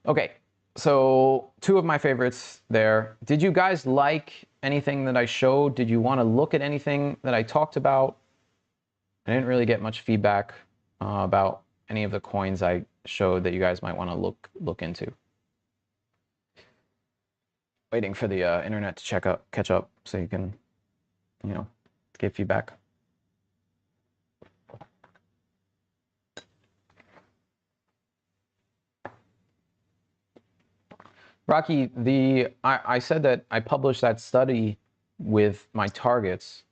Okay, so 2 of my favorites there. Did you guys like anything that I showed? Did you want to look at anything that I talked about? I didn't really get much feedback about any of the coins I showed that you guys might want to look into. Waiting for the internet to catch up so you can, you know, give feedback. Rocky, I said that I published that study with my targets,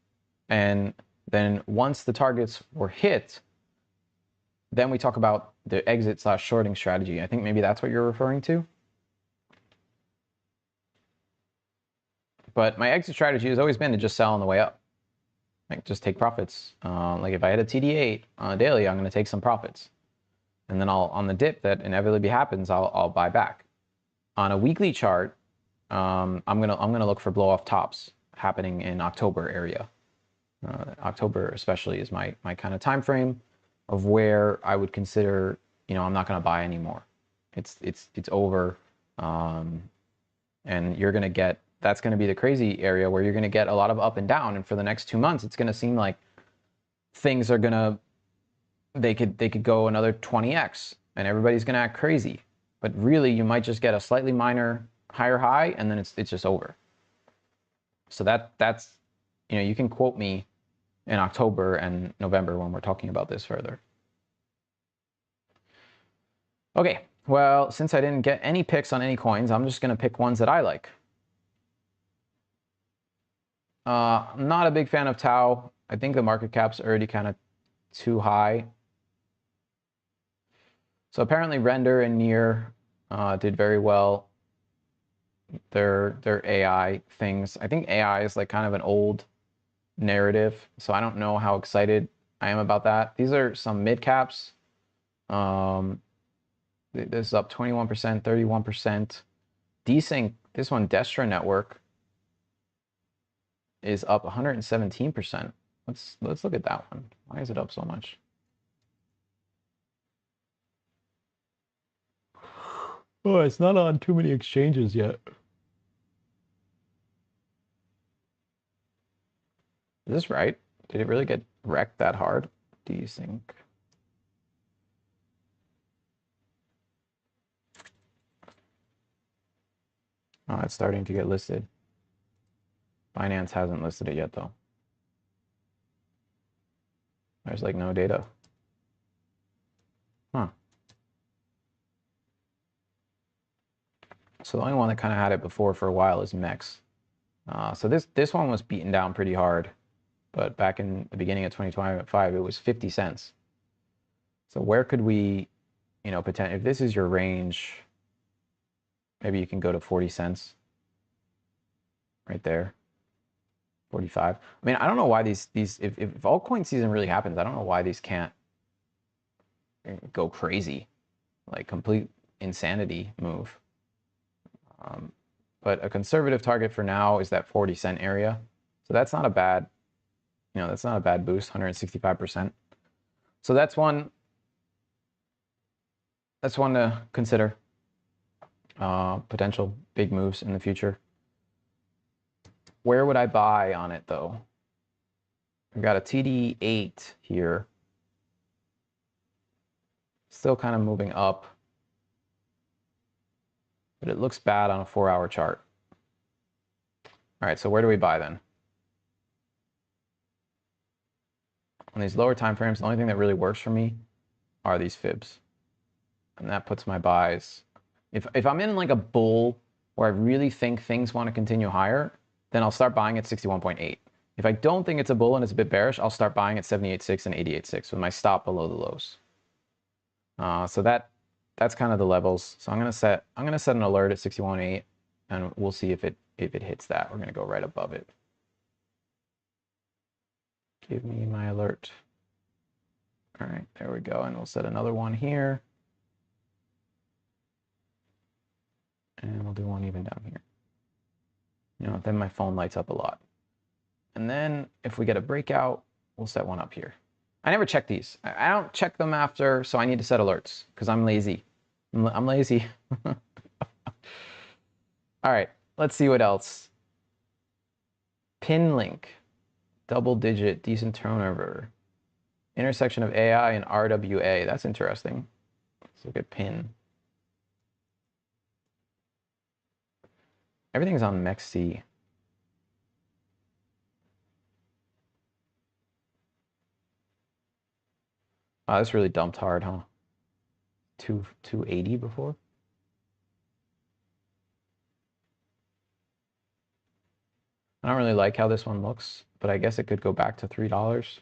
and then once the targets were hit, then we talk about the exit/shorting strategy. I think maybe that's what you're referring to. But my exit strategy has always been to just sell on the way up. Like just take profits. Like if I had a TD8 on a daily, I'm going to take some profits. And then on the dip that inevitably happens, I'll buy back. On a weekly chart, I'm gonna look for blow off tops happening in October area. October especially is my kind of time frame of where I would consider, you know, I'm not going to buy anymore. It's over, and you're going to get, that's going to be the crazy area where you're going to get a lot of up and down, and for the next 2 months it's going to seem like things are going to, they could go another 20x and everybody's going to act crazy, but really you might just get a slightly minor higher high and then it's just over. So that's, you know, you can quote me in October and November when we're talking about this further. Okay, well, since I didn't get any picks on any coins, I'm just going to pick ones that I like. I'm not a big fan of Tau. I think the market cap's already kind of too high. So apparently Render and Near did very well. They're AI things. I think AI is like kind of an old narrative, so I don't know how excited I am about that. These are some mid caps. This is up 21%, 31%. Desync, this one, Destra Network, is up 117%. Let's look at that one. Why is it up so much? Oh, it's not on too many exchanges yet. Is this right? Did it really get wrecked that hard? Desync. Oh, it's starting to get listed. Binance hasn't listed it yet, though. There's like no data. Huh. So the only one that kind of had it before for a while is Mex. So this one was beaten down pretty hard, but back in the beginning of 2025, it was 50 cents. So where could we, potentially, if this is your range, maybe you can go to 40 cents right there, 45. I mean, I don't know why these if altcoin season really happens, I don't know why these can't go crazy, like complete insanity move. But a conservative target for now is that 40-cent area. So that's not a bad, that's not a bad boost, 165%. So that's one to consider. Potential big moves in the future. Where would I buy on it though? We've got a TD8 here. Still kind of moving up, but it looks bad on a 4-hour chart. All right, so where do we buy then? On these lower time frames, the only thing that really works for me are these fibs. And that puts my buys. If I'm in like a bull where I really think things want to continue higher, then I'll start buying at 61.8. If I don't think it's a bull and it's a bit bearish, I'll start buying at 78.6 and 88.6 with my stop below the lows. So that's kind of the levels. So I'm gonna set an alert at 61.8, and we'll see if it hits that. We're gonna go right above it. Give me my alert. All right, there we go, and we'll set another one here. And we'll do one even down here. Then my phone lights up a lot. And then if we get a breakout, we'll set one up here. I never check these. I don't check them after, so I need to set alerts because I'm lazy. I'm lazy. All right, let's see what else. Pin link, double digit, decent turnover. Intersection of AI and RWA. That's interesting. Let's look at pin. Everything's on MEXC. Oh, this really dumped hard, huh? 280 before? I don't really like how this one looks, but I guess it could go back to $3.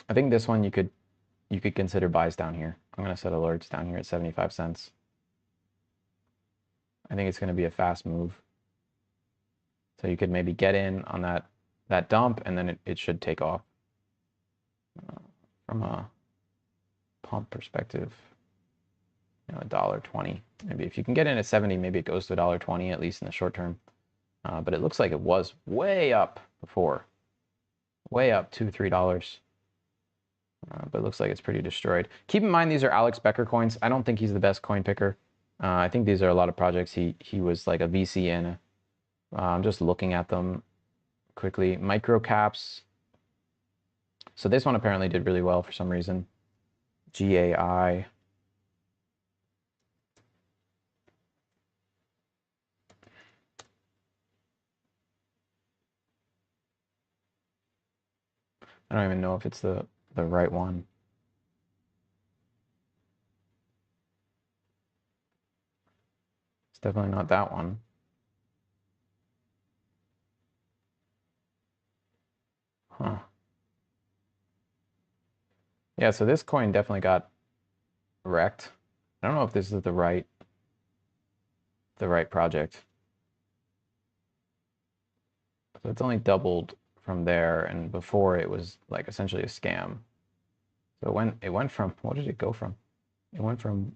I think this one you could consider buys down here. I'm gonna set alerts down here at 75 cents. I think it's gonna be a fast move. So you could maybe get in on that dump, and then it should take off. From a pump perspective, $1.20. Maybe if you can get in at 70, maybe it goes to $1.20 at least in the short term. But it looks like it was way up before, way up $2-3. But it looks like it's pretty destroyed. Keep in mind these are Alex Becker coins. I don't think he's the best coin picker. I think these are a lot of projects he was like a VC in. I'm just looking at them quickly. Micro caps. So this one apparently did really well for some reason. GAI. I don't even know if it's the right one. It's definitely not that one. Huh. Yeah, so this coin definitely got wrecked. I don't know if this is the right project. So it's only doubled from there, and before it was like essentially a scam. So it went from, what did it go from? It went from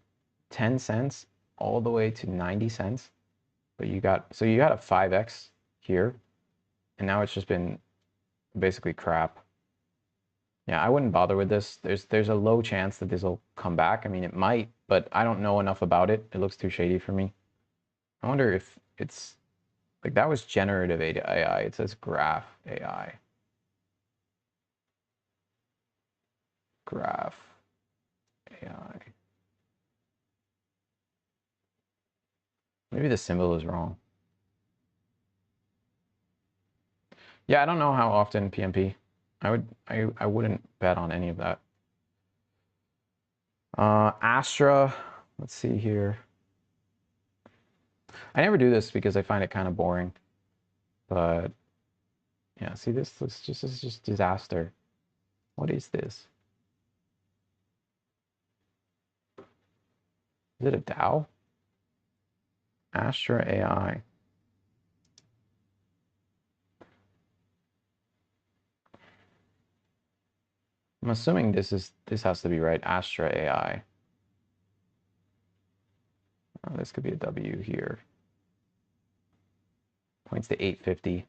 10 cents all the way to 90 cents. But you got a 5x here, and now it's just been basically crap. Yeah, I wouldn't bother with this. There's a low chance that this will come back. I mean, it might, but I don't know enough about it. It looks too shady for me. I wonder if it's like that was generative AI. It says graph AI. Graph AI. Maybe the symbol is wrong. Yeah, I don't know how often PMP. I wouldn't bet on any of that. Astra, let's see here. I never do this because I find it kind of boring, but yeah, see this is just disaster. What is this? Is it a DAO? Astra AI. I'm assuming this has to be right. Astra AI. Oh, this could be a W here. Points to 850.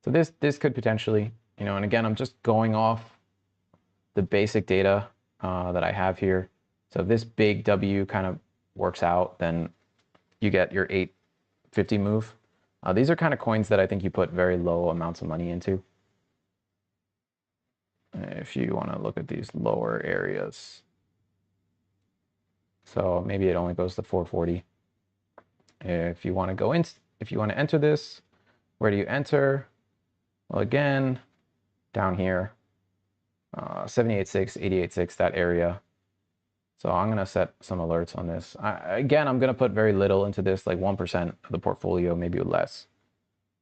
So this could potentially, you know, and again, I'm just going off the basic data that I have here. So if this big W kind of works out, then you get your 850 move. These are kind of coins that I think you put very low amounts of money into. If you want to look at these lower areas. So maybe it only goes to 440. If you want to go in, if you want to enter this, where do you enter? Well, again, down here, 78.6, 88.6, that area. So I'm going to set some alerts on this. Again, I'm going to put very little into this, like 1% of the portfolio, maybe less,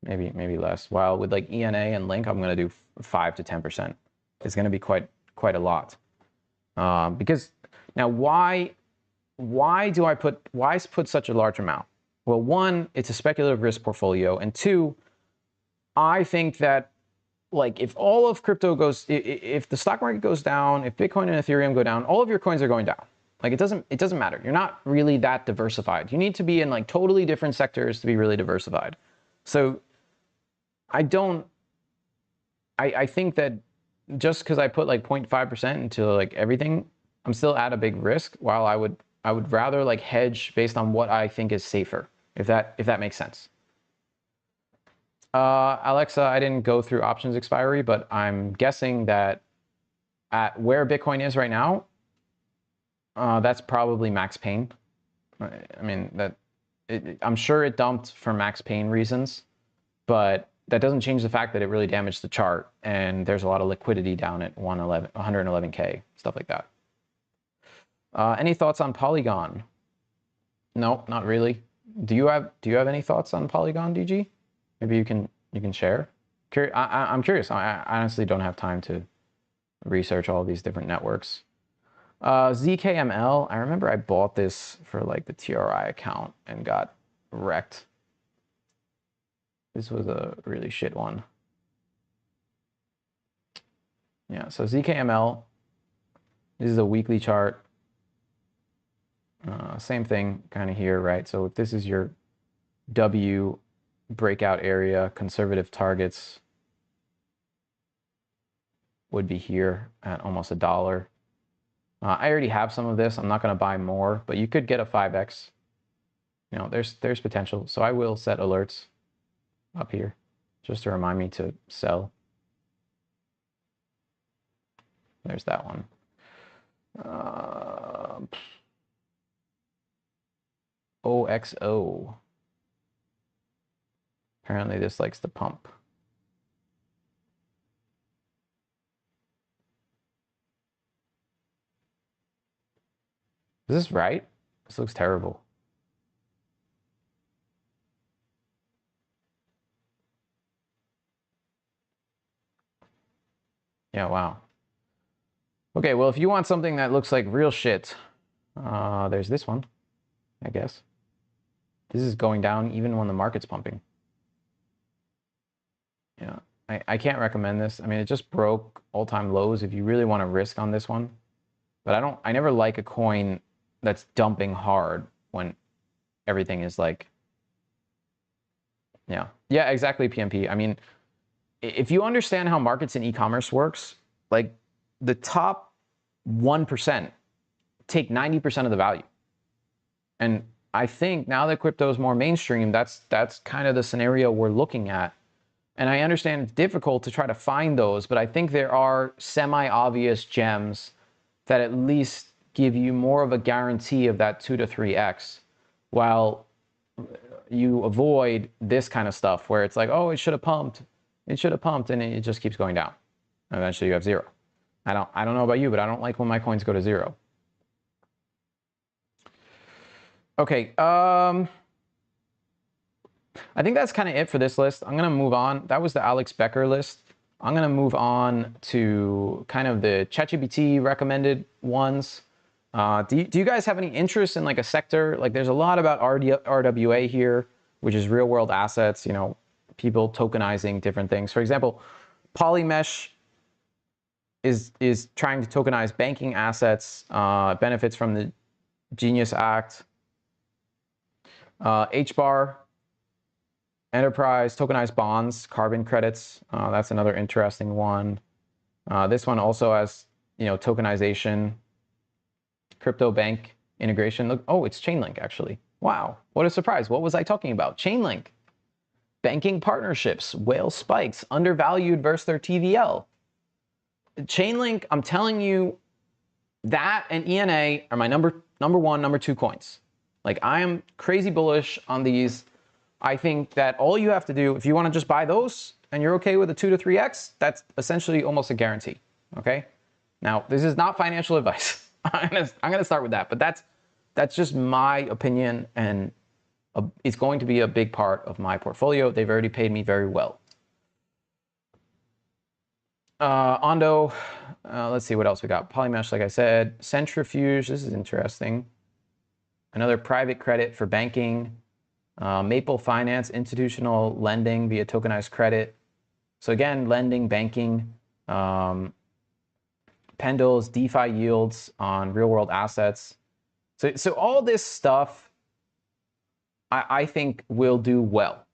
maybe less. While with like ENA and Link, I'm going to do 5 to 10%. It's going to be quite a lot. Because now why put such a large amount? Well, one, it's a speculative risk portfolio, and two, I think that like if all of crypto goes, if the stock market goes down, if Bitcoin and Ethereum go down, all of your coins are going down. Like it doesn't matter. You're not really that diversified. You need to be in like totally different sectors to be really diversified. So I think that just because I put like 0.5% into like everything, I'm still at a big risk, while I would rather like hedge based on what I think is safer, if that makes sense. Alexa, I didn't go through options expiry, but I'm guessing that at where Bitcoin is right now, that's probably max pain. I mean, I'm sure it dumped for max pain reasons, but that doesn't change the fact that it really damaged the chart, and there's a lot of liquidity down at 111K, stuff like that. Any thoughts on Polygon? No, not really. Do you have any thoughts on Polygon, DG? Maybe you can share. I'm curious. I honestly don't have time to research all these different networks. ZKML, I remember I bought this for like the TRI account and got wrecked. This was a really shit one. Yeah, so ZKML, this is a weekly chart. Same thing kind of here, right? So if this is your W breakout area, conservative targets would be here at almost $1. I already have some of this. I'm not going to buy more, but you could get a 5x. You know, there's potential. So I will set alerts up here just to remind me to sell. There's that one. OXO. Apparently this likes to pump. Is this right? This looks terrible. Yeah, wow. Okay, well, if you want something that looks like real shit, there's this one, I guess. This is going down even when the market's pumping. Yeah, I can't recommend this. I mean, it just broke all-time lows if you really want to risk on this one. But I never like a coin that's dumping hard when everything is like, yeah, exactly, PMP. I mean, if you understand how markets and e-commerce works, like the top 1% take 90% of the value. And I think now that crypto is more mainstream, that's kind of the scenario we're looking at. And I understand it's difficult to try to find those, but I think there are semi-obvious gems that at least give you more of a guarantee of that 2 to 3x, while you avoid this kind of stuff where it's like, oh, it should have pumped, and it just keeps going down. Eventually you have zero. I don't know about you, but I don't like when my coins go to zero. Okay. I think that's kind of it for this list. I'm going to move on. That was the Alex Becker list. I'm going to move on to kind of the ChatGPT recommended ones. Do you guys have any interest in like a sector? Like there's a lot about RWA here, which is real world assets, you know, people tokenizing different things. For example, Polymesh is trying to tokenize banking assets, benefits from the Genius Act. HBAR, Enterprise, tokenized bonds, carbon credits. That's another interesting one. This one also has, you know, tokenization, crypto bank integration. Look, oh, it's Chainlink actually. Wow, what a surprise. What was I talking about? Chainlink. Banking partnerships, whale spikes, undervalued versus their TVL. Chainlink, I'm telling you, that and ENA are my number one, number two coins. Like I am crazy bullish on these. I think that all you have to do, if you want to just buy those and you're okay with a 2 to 3x, that's essentially almost a guarantee. Okay. Now, this is not financial advice. I'm gonna start with that, but that's just my opinion, and it's going to be a big part of my portfolio. They've already paid me very well. Ondo, let's see what else we got. Polymesh, like I said. Centrifuge, this is interesting. Another private credit for banking. Maple Finance, institutional lending via tokenized credit. So again, lending, banking. Pendles, DeFi yields on real world assets. So all this stuff, I think will do well.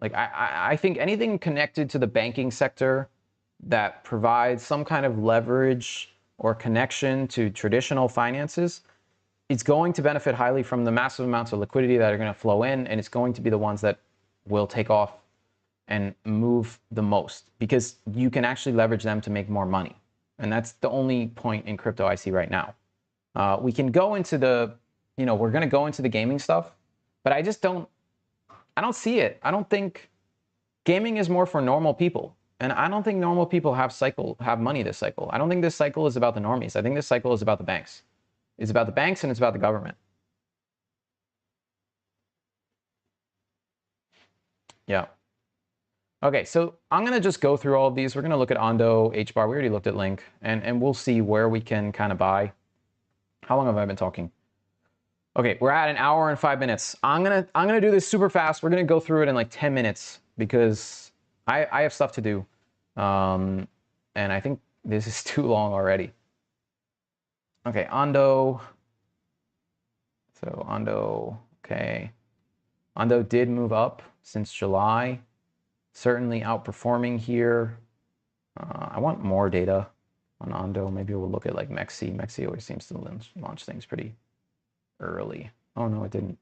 Like I think anything connected to the banking sector that provides some kind of leverage or connection to traditional finances, it's going to benefit highly from the massive amounts of liquidity that are going to flow in, and it's going to be the ones that will take off and move the most because you can actually leverage them to make more money. And that's the only point in crypto I see right now. We can go into the, you know, we're going to go into the gaming stuff, but I don't see it. I don't think gaming is more for normal people. And I don't think normal people have money this cycle. I don't think this cycle is about the normies. I think this cycle is about the banks. It's about the banks and it's about the government. Yeah. Okay, so I'm going to just go through all of these. We're going to look at Ondo, HBAR. We already looked at Link, and we'll see where we can kind of buy. How long have I been talking? Okay, we're at an hour and 5 minutes. I'm gonna do this super fast. We're gonna go through it in like 10 minutes because I have stuff to do. And I think this is too long already. Okay, Ondo. So Ondo, okay. Ondo did move up since July. Certainly outperforming here. I want more data on Ondo. Maybe we'll look at like Mexi. Mexi always seems to launch things pretty early. Oh no, it didn't.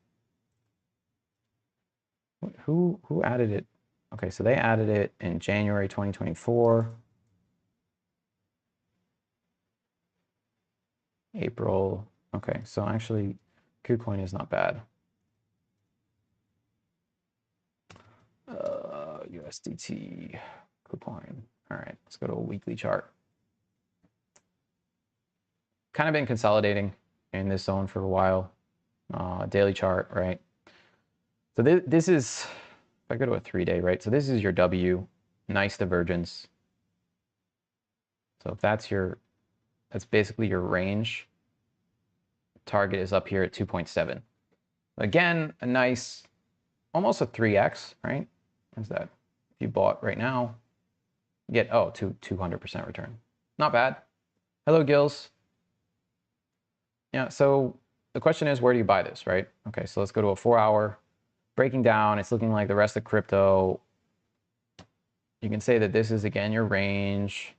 Who added it? Okay, so they added it in January 2024. April. Okay, so actually KuCoin is not bad. USDT, KuCoin. All right, let's go to a weekly chart. Kind of been consolidating in this zone for a while. Daily chart, right? So this is, if I go to a 3-day, right? So this is your W, nice divergence. So if that's basically your range. Target is up here at 2.7. Again, a nice, almost a 3x, right? What's that? If you bought right now, you get, 200% return. Not bad. Hello, Gills. Yeah, so the question is, where do you buy this, right? Okay, so let's go to a 4-hour. Breaking down, it's looking like the rest of crypto. You can say that this is, again, your range.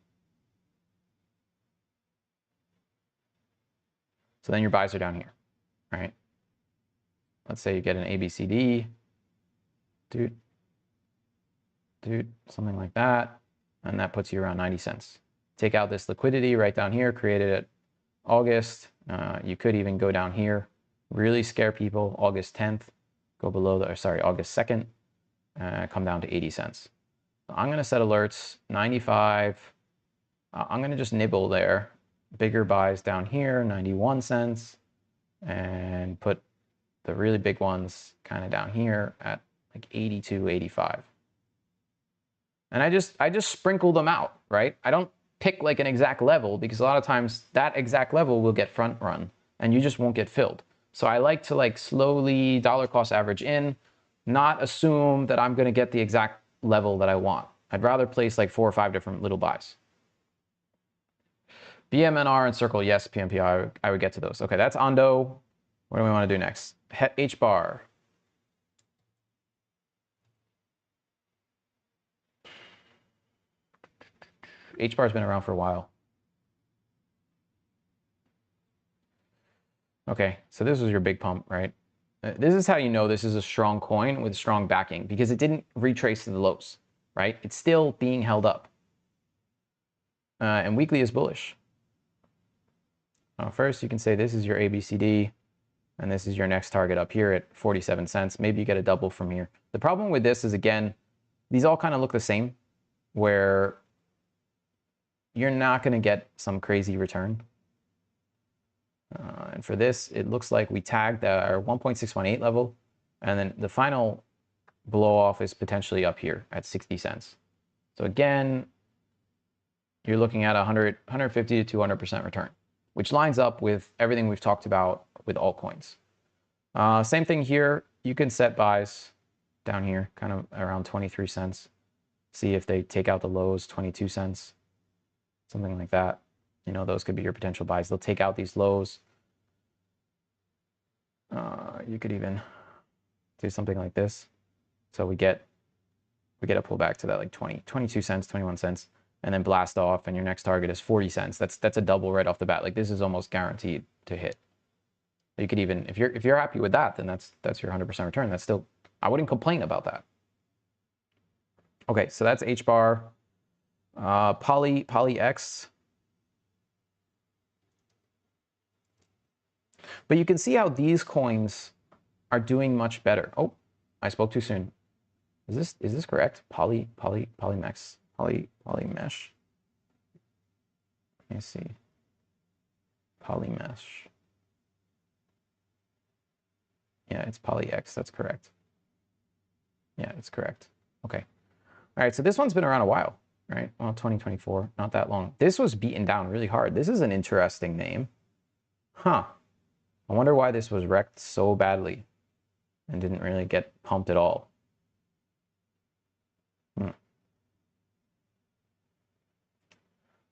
So then your buys are down here, right? Let's say you get an ABCD, something like that, and that puts you around 90 cents. Take out this liquidity right down here, created at August. You could even go down here, really scare people, August 10th, go below August 2nd, come down to 80 cents. So I'm gonna set alerts, 95. I'm gonna just nibble there. Bigger buys down here, 91 cents. and put the really big ones kind of down here at like 82, 85. And I just sprinkle them out, right? I don't pick like an exact level because a lot of times that exact level will get front run and you just won't get filled. So I like to like slowly dollar cost average in, not assume that I'm going to get the exact level that I want. I'd rather place like 4 or 5 different little buys. BMNR and circle, yes, PMP, I would get to those. Okay, that's Ondo. What do we want to do next? H bar. H bar's been around for a while. Okay, so this was your big pump, right? This is how you know this is a strong coin with strong backing because it didn't retrace to the lows, right? It's still being held up. And weekly is bullish. First, you can say this is your ABCD, and this is your next target up here at 47 cents. Maybe you get a double from here. The problem with this is, again, these all kind of look the same, where you're not going to get some crazy return. And for this, it looks like we tagged our 1.618 level, and then the final blow off is potentially up here at 60 cents. So again, you're looking at 150 to 200% return, which lines up with everything we've talked about with altcoins. Same thing here. You can set buys down here, kind of around 23 cents. See if they take out the lows, 22 cents, something like that. You know, those could be your potential buys. They'll take out these lows. You could even do something like this. So we get a pullback to that like 22 cents, 21 cents, and then blast off, and your next target is 40 cents. That's a double right off the bat. Like this is almost guaranteed to hit. You could even, if you're happy with that, then that's your 100% return. That's still, I wouldn't complain about that. Okay, so that's H bar. Poly X. But you can see how these coins are doing much better. Oh, I spoke too soon. Is this correct? Polymesh. Let me see. Polymesh. Yeah, it's Poly X. That's correct. Yeah, it's correct. Okay. All right, so this one's been around a while, right? Well, 2024, not that long. This was beaten down really hard. This is an interesting name. Huh. I wonder why this was wrecked so badly and didn't really get pumped at all.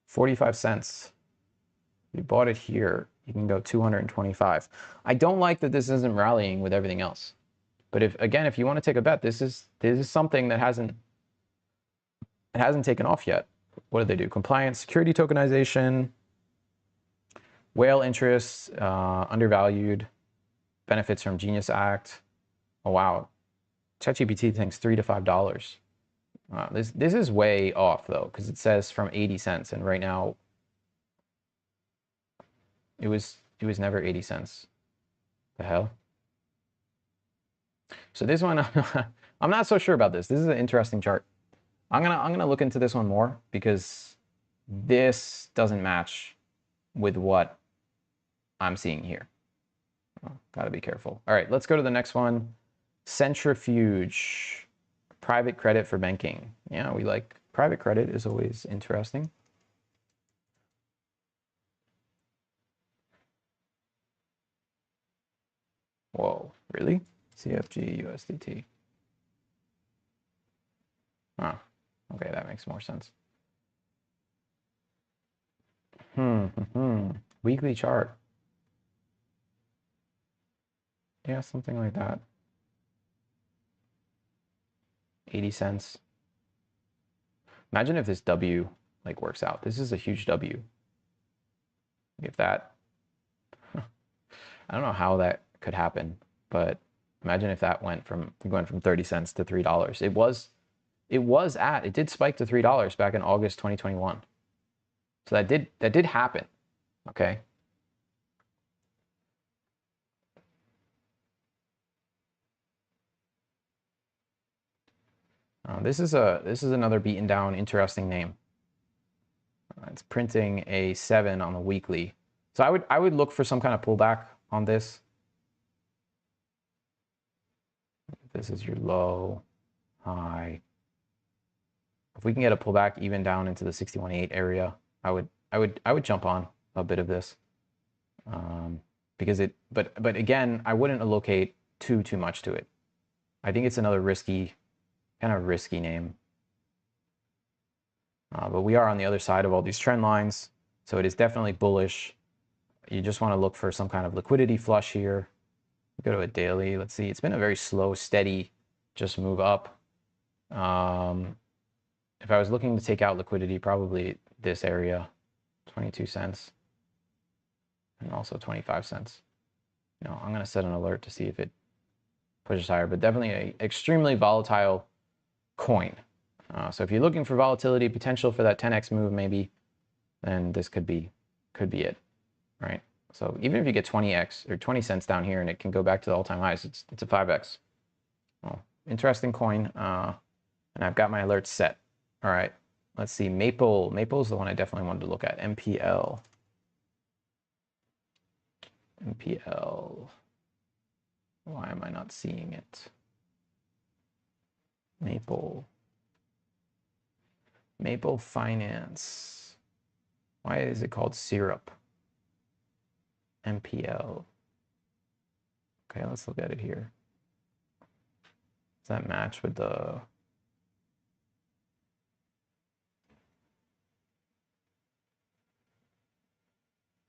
45 cents. You bought it here, you can go 225. I don't like that this isn't rallying with everything else. But if you want to take a bet, this is something that hasn't taken off yet. What did they do? Compliance, security tokenization, whale interests, undervalued, benefits from Genius Act. Oh wow, ChatGPT thinks $3 to $5. This is way off though, because it says from 80 cents, and right now it was never 80 cents. The hell? So this one, I'm not so sure about this. This is an interesting chart. I'm gonna look into this one more because this doesn't match with what I'm seeing here. Oh, gotta be careful. All right, let's go to the next one. Centrifuge, private credit for banking. Yeah, we like private credit, is always interesting. Whoa, really? CFG USDT. Oh, okay, that makes more sense. Weekly chart. Yeah, something like that. 80 cents. Imagine if this W like works out. This is a huge W. If that, I don't know how that could happen, but imagine if that went from 30 cents to $3. It did spike to $3 back in August 2021. So that did happen. Okay. This is another beaten down, interesting name. It's printing a 7 on the weekly. So I would look for some kind of pullback on this. This is your low, high. If we can get a pullback even down into the 61.8 area, I would jump on a bit of this. Because but again, I wouldn't allocate too much to it. I think it's another kind of risky name. But we are on the other side of all these trend lines, so it is definitely bullish. You just want to look for some kind of liquidity flush here. Go to a daily. Let's see. It's been a very slow, steady, just move up. If I was looking to take out liquidity, probably this area, 22 cents, and also 25 cents. You know, I'm going to set an alert to see if it pushes higher, but definitely an extremely volatile coin. So if you're looking for volatility potential for that 10x move, maybe, then this could be it, right? So even if you get 20x or 20 cents down here and it can go back to the all-time highs, it's a 5x. Well, interesting coin, and I've got my alerts set. All right, let's see. Maple is the one I definitely wanted to look at. MPL. Why am I not seeing it? Maple Finance. Why is it called Syrup? MPL. Okay, let's look at it here. Does that match with the...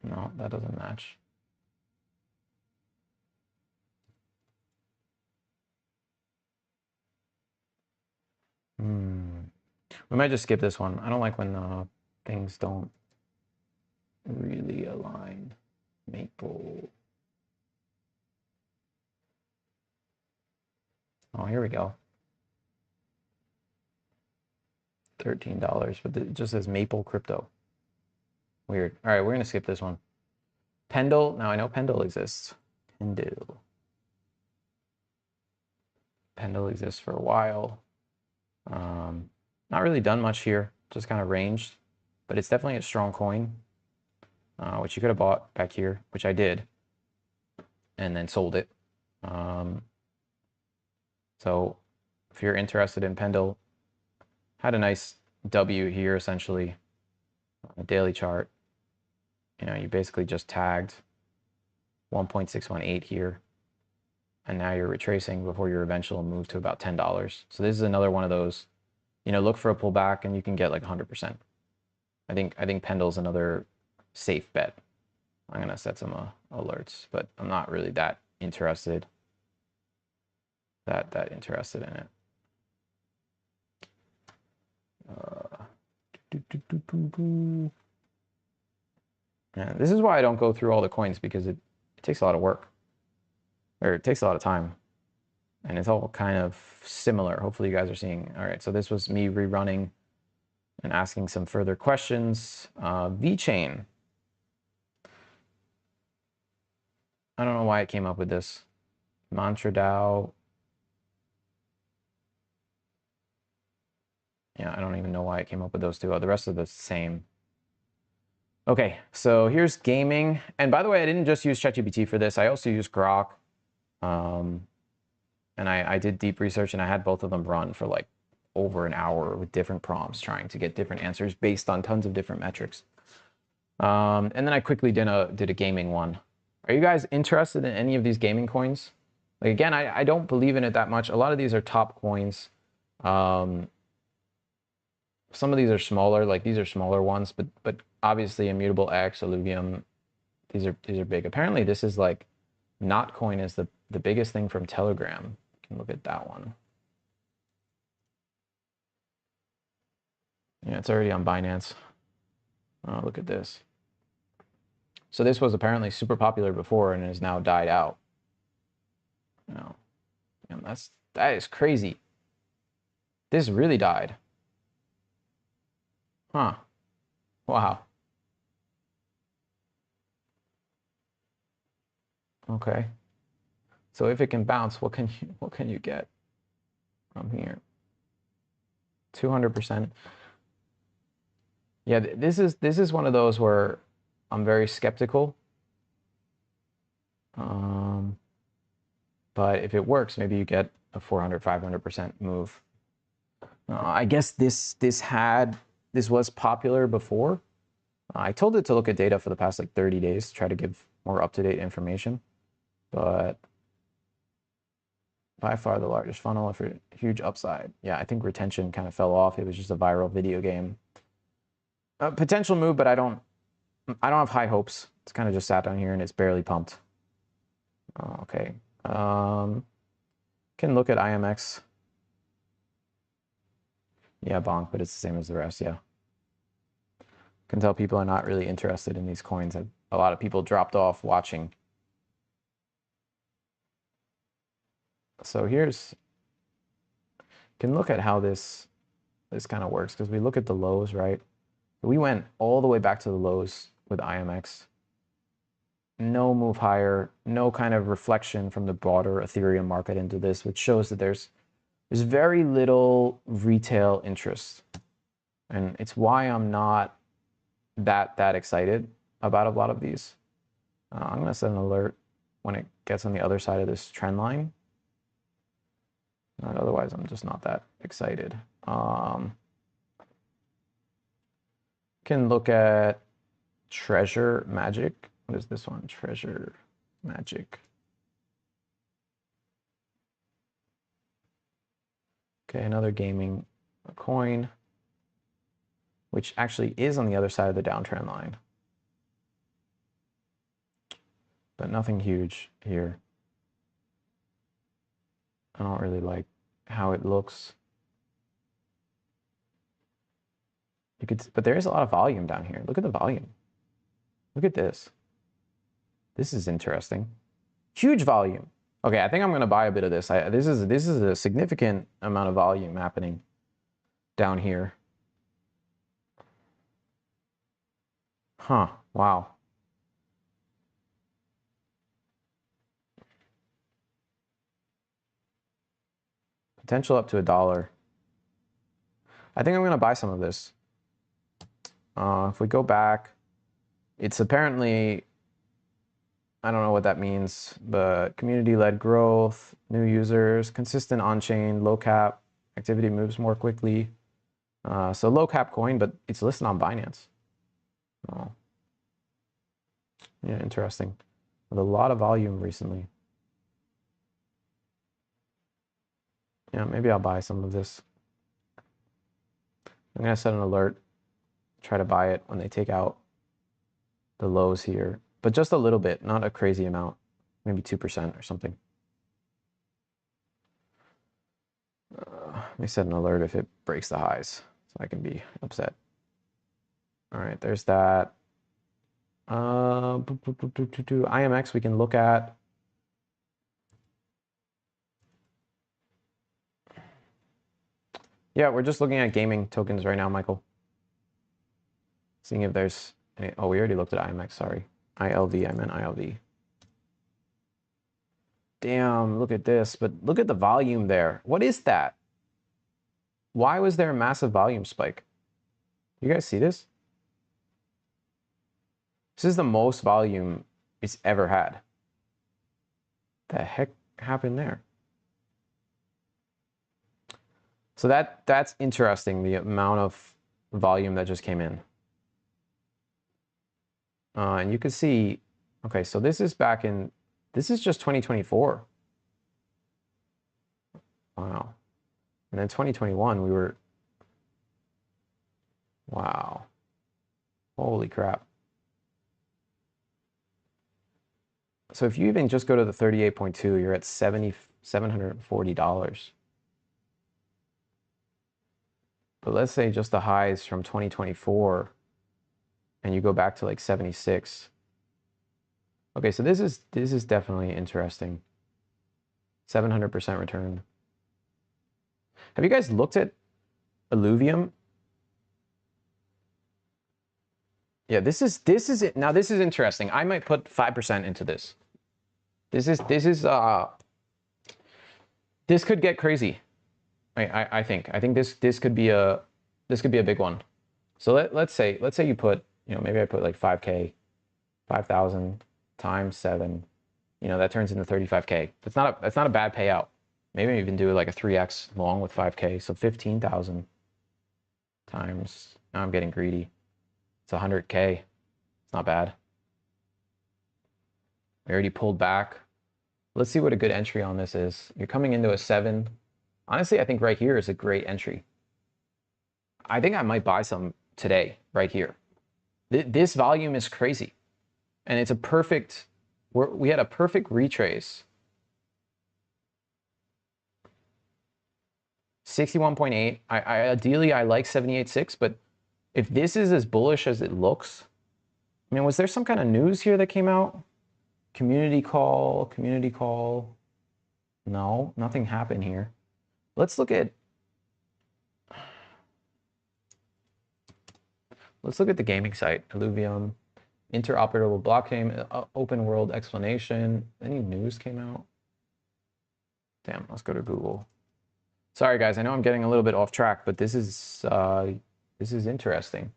No, that doesn't match. We might just skip this one. I don't like when things don't really align. Maple. Oh, here we go. $13, but it just says Maple Crypto. Weird. All right, we're going to skip this one. Pendle. Now, I know Pendle exists. Pendle exists for a while. Not really done much here. Just kind of ranged. But it's definitely a strong coin, which you could have bought back here, which I did, and then sold it. So if you're interested in Pendle, had a nice W here, essentially, on the daily chart. You know, you basically just tagged 1.618 here, and now you're retracing before your eventual move to about $10. So this is another one of those, you know, look for a pullback and you can get like 100%. I think Pendle's another safe bet. I'm gonna set some alerts, but I'm not really that interested interested in it. Yeah, this is why I don't go through all the coins, because it takes a lot of work, or it takes a lot of time, and it's all kind of similar. Hopefully you guys are seeing. All right, so this was me rerunning and asking some further questions. VeChain. I don't know why it came up with this. Mantra DAO. Yeah, I don't even know why it came up with those two. The rest are the same. Okay, so here's gaming. And by the way, I didn't just use ChatGPT for this. I also used Grok. And I did deep research, and I had both of them run for like over an hour with different prompts, trying to get different answers based on tons of different metrics. And then I quickly did a gaming one. Are you guys interested in any of these gaming coins? Like, again, I don't believe in it that much. A lot of these are top coins. Some of these are smaller, like these are smaller ones, but obviously Immutable X, Illuvium, these are big. Apparently this is like, Notcoin is the biggest thing from Telegram. You can look at that one. Yeah, it's already on Binance. Oh, look at this. So this was apparently super popular before and has now died out. You know, that is crazy. This really died. Huh. Wow. Okay. So if it can bounce, what can you get from here? 200%. Yeah, this is one of those where I'm very skeptical. But if it works, maybe you get a 400, 500% move. I guess this was popular before. I told it to look at data for the past like 30 days to try to give more up-to-date information, but by far the largest funnel for huge upside. Yeah, I think retention kind of fell off. It was just a viral video game. Potential move, but I don't have high hopes. It's kind of just sat down here and it's barely pumped. Okay. Can look at IMX. Yeah, bonk, but it's the same as the rest, yeah. Can tell people are not really interested in these coins. A lot of people dropped off watching. So can look at how this kind of works, because we look at the lows, right? We went all the way back to the lows with IMX. No move higher, no kind of reflection from the broader Ethereum market into this, which shows that there's very little retail interest. And it's why I'm not that excited about a lot of these. I'm going to set an alert when it gets on the other side of this trend line. Otherwise, I'm just not that excited. Can look at Treasure Magic. What is this one? Treasure Magic. Okay, another gaming coin, which actually is on the other side of the downtrend line. But nothing huge here. I don't really like how it looks. But there is a lot of volume down here. Look at the volume. Look at this. This is interesting. Huge volume. Okay, I think I'm gonna buy a bit of this. This is a significant amount of volume happening down here. Huh, wow. Potential up to $1. I think I'm gonna buy some of this. If we go back, it's apparently, I don't know what that means, but community-led growth, new users, consistent on-chain, low cap, activity moves more quickly. So low cap coin, but it's listed on Binance. Oh. Yeah, interesting. With a lot of volume recently. Yeah, maybe I'll buy some of this. I'm gonna set an alert, try to buy it when they take out the lows here, but just a little bit, not a crazy amount, maybe 2% or something. Let me set an alert if it breaks the highs, so I can be upset. All right, there's that. IMX we can look at. Yeah, we're just looking at gaming tokens right now, Michael. Seeing if there's any, oh, we already looked at IMX, sorry. ILV, I meant ILV. Damn, look at this, but look at the volume there. What is that? Why was there a massive volume spike? You guys see this? This is the most volume it's ever had. The heck happened there? So that's interesting, the amount of volume that just came in. And you can see, okay, so this is just 2024. Wow. And then 2021, we were, wow. Holy crap. So if you even just go to the 38.2, you're at $740. But let's say just the highs from 2024, and you go back to like 76. Okay, so this is definitely interesting. 700% return. Have you guys looked at Illuvium? Yeah, this is it. Now this is interesting. I might put 5% into this. This could get crazy. I think this could be a big one. So let's say you put, maybe I put like 5K, 5,000 times 7. you know, that turns into 35K. That's not a bad payout. Maybe even do like a 3x long with 5K. So 15,000 times, now I'm getting greedy. It's 100K. It's not bad. We already pulled back. Let's see what a good entry on this is. You're coming into a 7. Honestly, I think right here is a great entry. I think I might buy some today, right here. This volume is crazy. And it's a perfect, we had a perfect retrace. 61.8. Ideally, I like 78.6, but if this is as bullish as it looks, I mean, was there some kind of news here that came out? Community call. No, nothing happened here. Let's look at the gaming site, Illuvium, interoperable blockchain, open world explanation. Any news came out? Damn, let's go to Google. Sorry guys, I know I'm getting a little bit off track, but this is interesting.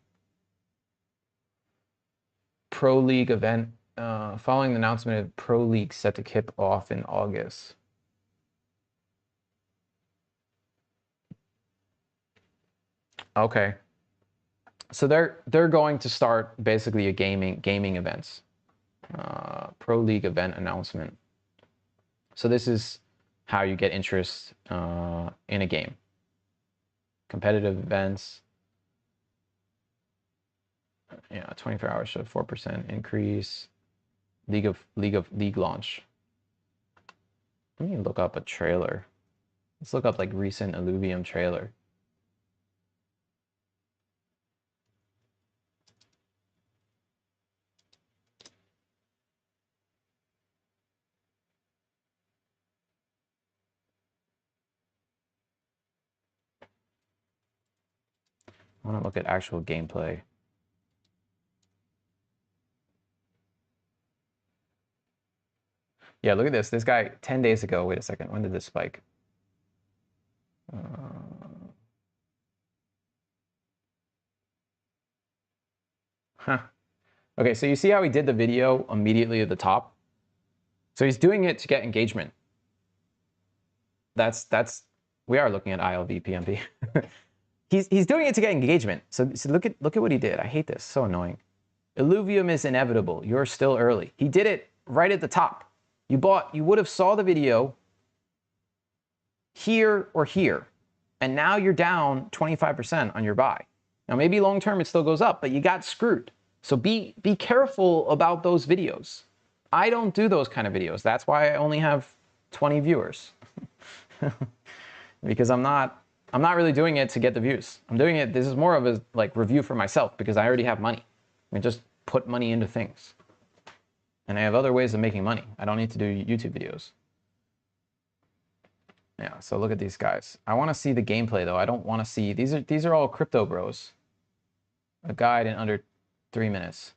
Pro League event, following the announcement of Pro League set to kick off in August. Okay. So they're going to start basically a gaming events. Pro League event announcement. So this is how you get interest in a game. Competitive events. Yeah, 24 hours showed 4% increase. League launch. Let me look up a trailer. Let's look up like recent Illuvium trailer. I want to look at actual gameplay. Yeah, look at this. This guy 10 days ago. Wait a second. When did this spike? Okay, so you see how he did the video immediately at the top? So he's doing it to get engagement. We are looking at ILV PMP. He's doing it to get engagement. So look at what he did. I hate this. So annoying. Illuvium is inevitable. You're still early. He did it right at the top. You would have saw the video here or here, and now you're down 25% on your buy. Now maybe long term it still goes up, but you got screwed. So be careful about those videos. I don't do those kind of videos. That's why I only have 20 viewers. Because I'm not really doing it to get the views. I'm doing it, this is more of a like review for myself because I already have money. I just put money into things. And I have other ways of making money. I don't need to do YouTube videos. Yeah, so look at these guys. I want to see the gameplay though. I don't want to see, these are all crypto bros. A guide in under 3 minutes.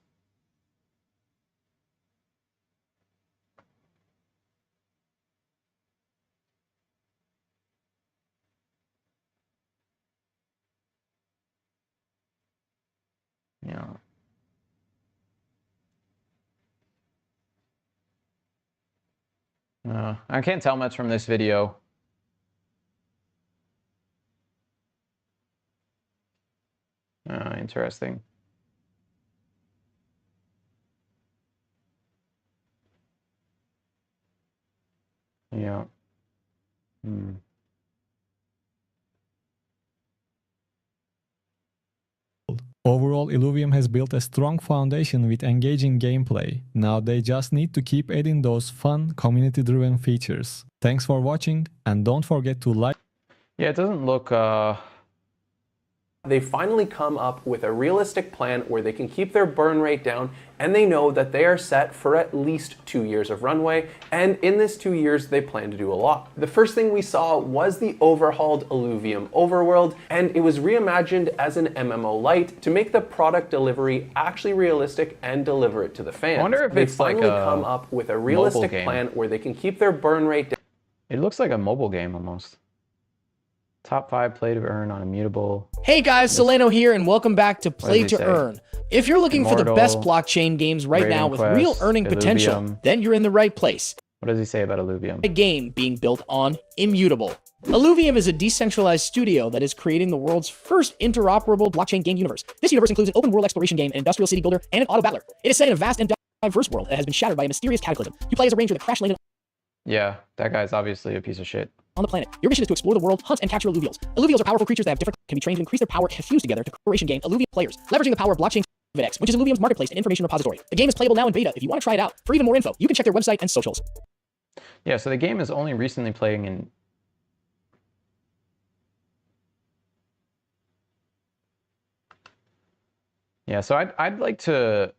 Yeah. I can't tell much from this video. Interesting. Yeah. Overall, Illuvium has built a strong foundation with engaging gameplay. Now they just need to keep adding those fun, community-driven features. Thanks for watching, and don't forget to like. Yeah, it doesn't look They finally come up with a realistic plan where they can keep their burn rate down, and they know that they are set for at least 2 years of runway, and in this 2 years they plan to do a lot. The first thing we saw was the overhauled Illuvium overworld, and it was reimagined as an MMO Lite to make the product delivery actually realistic and deliver it to the fans. I wonder if it's finally like a come up with a realistic plan where they can keep their burn rate down. It looks like a mobile game almost. Top 5 play to earn on immutable. Hey guys, Solano here, and welcome back to Play does he to say? Earn. If you're looking for the best Immortal, blockchain games right now Raven with real Quest, earning potential, Illuvium. then you're in the right place. What does he say about Illuvium? A game being built on Immutable. Illuvium is a decentralized studio that is creating the world's first interoperable blockchain game universe. This universe includes an open world exploration game, an industrial city builder, and an auto battler. It is set in a vast and diverse world that has been shattered by a mysterious cataclysm. You play as a ranger that crash landed Yeah, that guy's obviously a piece of shit. on the planet. Your mission is to explore the world, hunt and capture alluvials. Alluvials are powerful creatures that have different can be trained to increase their power and fuse together to corporation game Alluvium players, leveraging the power of blockchain X, which is Alluvium's marketplace and information repository. The game is playable now in beta. If you want to try it out, for even more info, you can check their website and socials. Yeah, so the game is only recently playing in... Yeah, so I'd like to,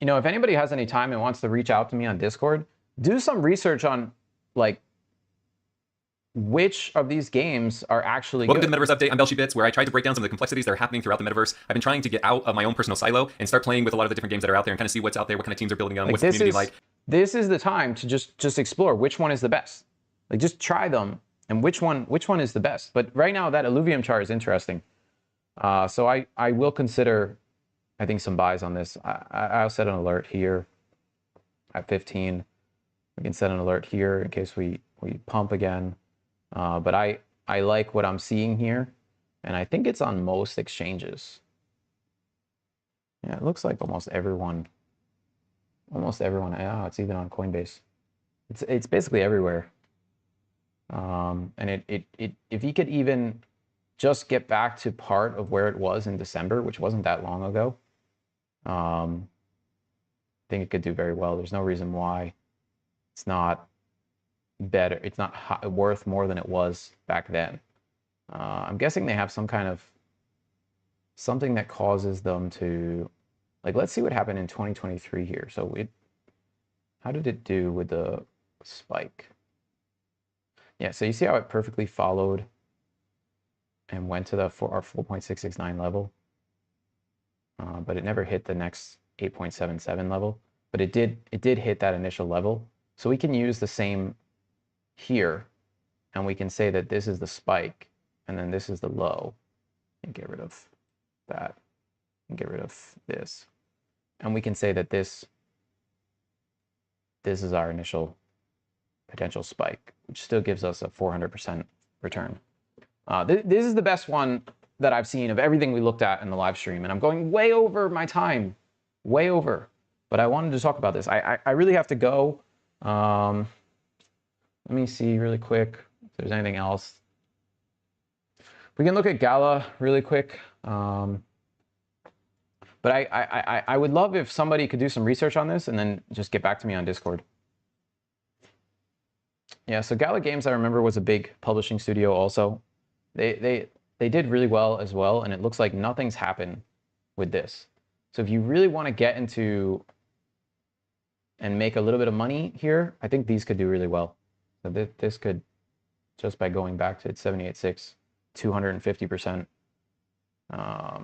you know, if anybody has any time and wants to reach out to me on Discord, do some research on, like, which of these games are actually Welcome good. to the Metaverse Update. I'm BelSheBits, where I tried to break down some of the complexities that are happening throughout the Metaverse. I've been trying to get out of my own personal silo and start playing with a lot of the different games that are out there and kind of see what's out there, what kind of teams are building them, Like, what's the community like. This is the time to just explore which one is the best. Like, just try them and which one is the best. But right now, that Illuvium chart is interesting. So I will consider, I think, some buys on this. I'll set an alert here at 15. We can set an alert here in case we pump again. But I like what I'm seeing here, and I think it's on most exchanges. Yeah, it looks like almost everyone. Yeah, it's even on Coinbase. It's basically everywhere. And if you could even just get back to part of where it was in December, which wasn't that long ago, I think it could do very well. There's no reason why it's not better. It's not worth more than it was back then. I'm guessing they have some kind of something that causes them to, like, let's see what happened in 2023 here. So how did it do with the spike? Yeah, so you see how it perfectly followed and went to our 4.669 level, but it never hit the next 8.77 level. But it did hit that initial level. So we can use the same here, and we can say that this is the spike, and then this is the low, and get rid of that, and get rid of this. And we can say that this is our initial potential spike, which still gives us a 400% return. This is the best one that I've seen of everything we looked at in the live stream, and I'm going way over my time, way over. But I wanted to talk about this. I really have to go. Let me see really quick if there's anything else. We can look at Gala really quick. But I would love if somebody could do some research on this and then just get back to me on Discord. Yeah, so Gala Games, I remember, was a big publishing studio also. They did really well as well, and it looks like nothing's happened with this. So if you really want to get into and make a little bit of money here, I think these could do really well. So this could, just by going back to 78.6, 250%. I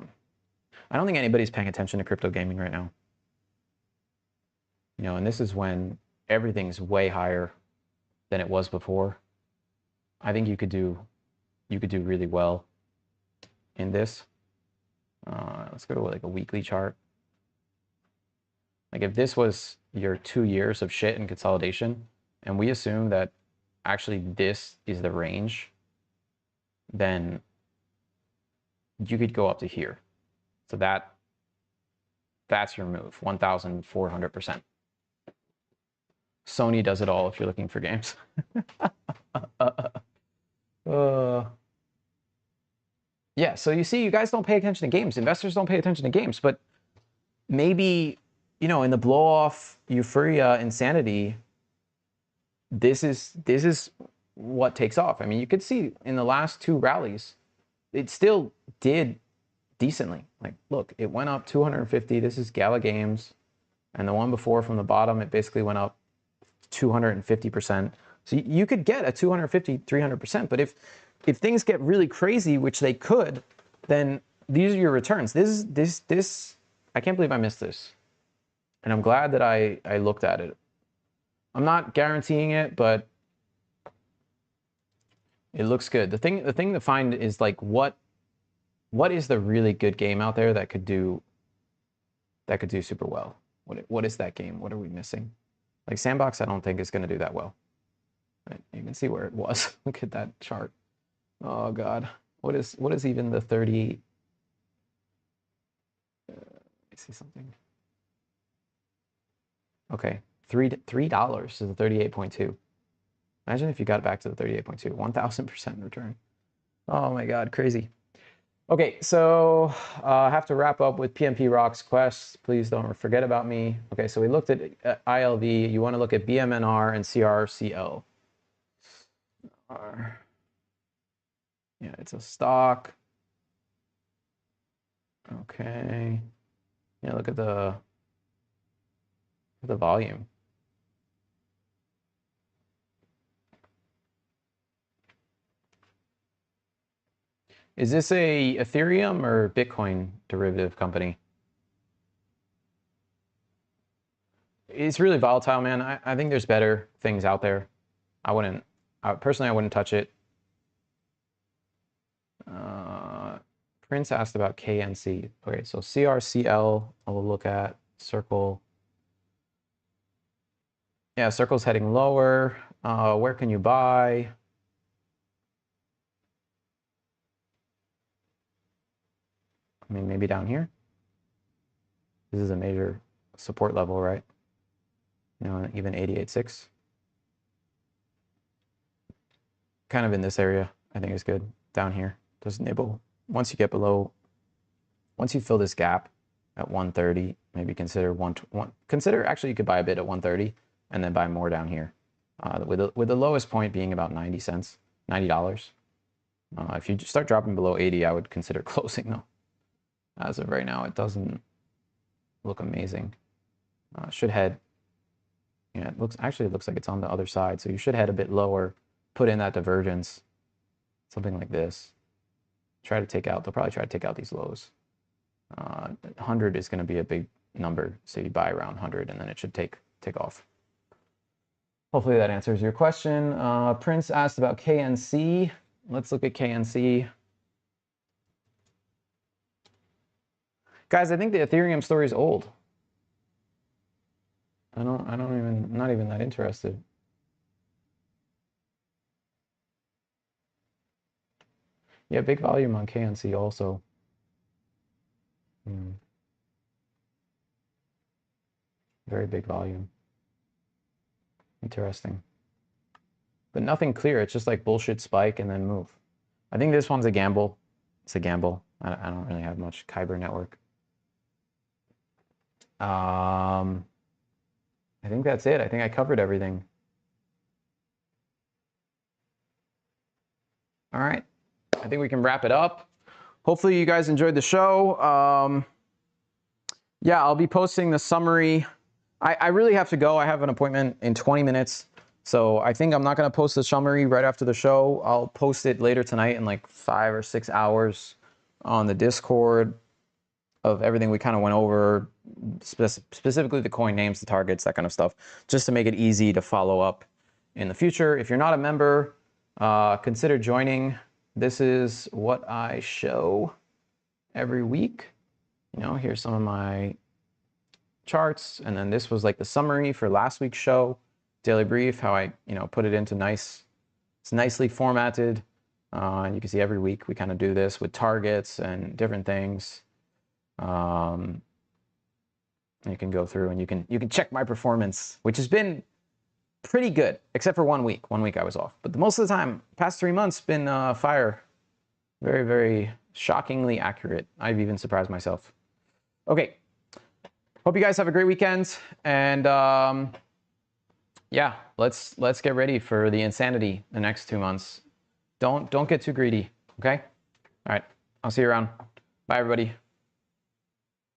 don't think anybody's paying attention to crypto gaming right now. You know, and this is when everything's way higher than it was before. I think you could do really well in this. Let's go to like a weekly chart. Like if this was your 2 years of shit and consolidation, and we assume that actually this is the range, then you could go up to here. So that's your move, 1,400%. Sony does it all if you're looking for games. Yeah, so you see, you guys don't pay attention to games. Investors don't pay attention to games, but maybe, you know, in the blow-off euphoria insanity, this is what takes off. I mean, you could see in the last two rallies, it still did decently. Like, look, it went up 250. This is Gala Games. And the one before from the bottom, it basically went up 250%. So you could get a 250, 300%. But if things get really crazy, which they could, then these are your returns. This, I can't believe I missed this. And I'm glad that I looked at it. I'm not guaranteeing it, but it looks good. The thing to find is like what is the really good game out there that could do that could do super well. What is that game? What are we missing? Like Sandbox, I don't think is going to do that well. Right? You can see where it was. Look at that chart. Oh God, what is even the 30? Let me see something. Okay, $3 is the 38.2. Imagine if you got it back to the 38.2, 1,000% return. Oh my God, crazy. Okay, so I have to wrap up with PMP Rocks Quest. Please don't forget about me. Okay, so we looked at ILV. You want to look at BMNR and CRCL. Yeah, it's a stock. Okay. Yeah, look at the volume. Is this a Ethereum or Bitcoin derivative company? It's really volatile, man. I think there's better things out there. Personally, I wouldn't touch it. Prince asked about KNC. Okay, so CRCL, I will look at Circle. Yeah, Circle's heading lower. Where can you buy? I mean, maybe down here. This is a major support level, right? You know, even 88.6. Kind of in this area, I think is good. Down here, just nibble. Once you get below, once you fill this gap at 130, maybe consider consider actually you could buy a bit at 130 and then buy more down here. With the lowest point being about 90 cents, $90. If you start dropping below 80, I would consider closing though. As of right now, it doesn't look amazing. Should head, yeah, it looks like it's on the other side. So you should head a bit lower, put in that divergence, something like this. They'll probably try to take out these lows. 100 is going to be a big number. So you buy around 100 and then it should take off. Hopefully that answers your question. Prince asked about KNC. Let's look at KNC. Guys, I think the Ethereum story is old. I'm not even that interested. Yeah, big volume on KNC also. Very big volume. Interesting. But nothing clear. It's just like bullshit spike and then move. I think this one's a gamble. It's a gamble. I don't really have much Kyber network. I think that's it. I think I covered everything. All right. I think we can wrap it up. Hopefully you guys enjoyed the show. Yeah, I'll be posting the summary. I really have to go. I have an appointment in 20 minutes. So I think I'm not going to post the summary right after the show. I'll post it later tonight in like 5 or 6 hours on the Discord of everything we kind of went over, specifically the coin names, the targets, that kind of stuff, just to make it easy to follow up in the future. If you're not a member, consider joining. This is what I show every week. You know, here's some of my charts, and then this was like the summary for last week's show, daily brief, how I, put it into it's nicely formatted. And you can see every week we kind of do this with targets and different things. You can go through and you can check my performance, which has been pretty good, except for 1 week. 1 week I was off, but most of the time, past 3 months, been fire. Very, very shockingly accurate. I've even surprised myself. Okay. Hope you guys have a great weekend, and yeah, let's get ready for the insanity the next 2 months. Don't get too greedy. Okay. All right. I'll see you around. Bye, everybody.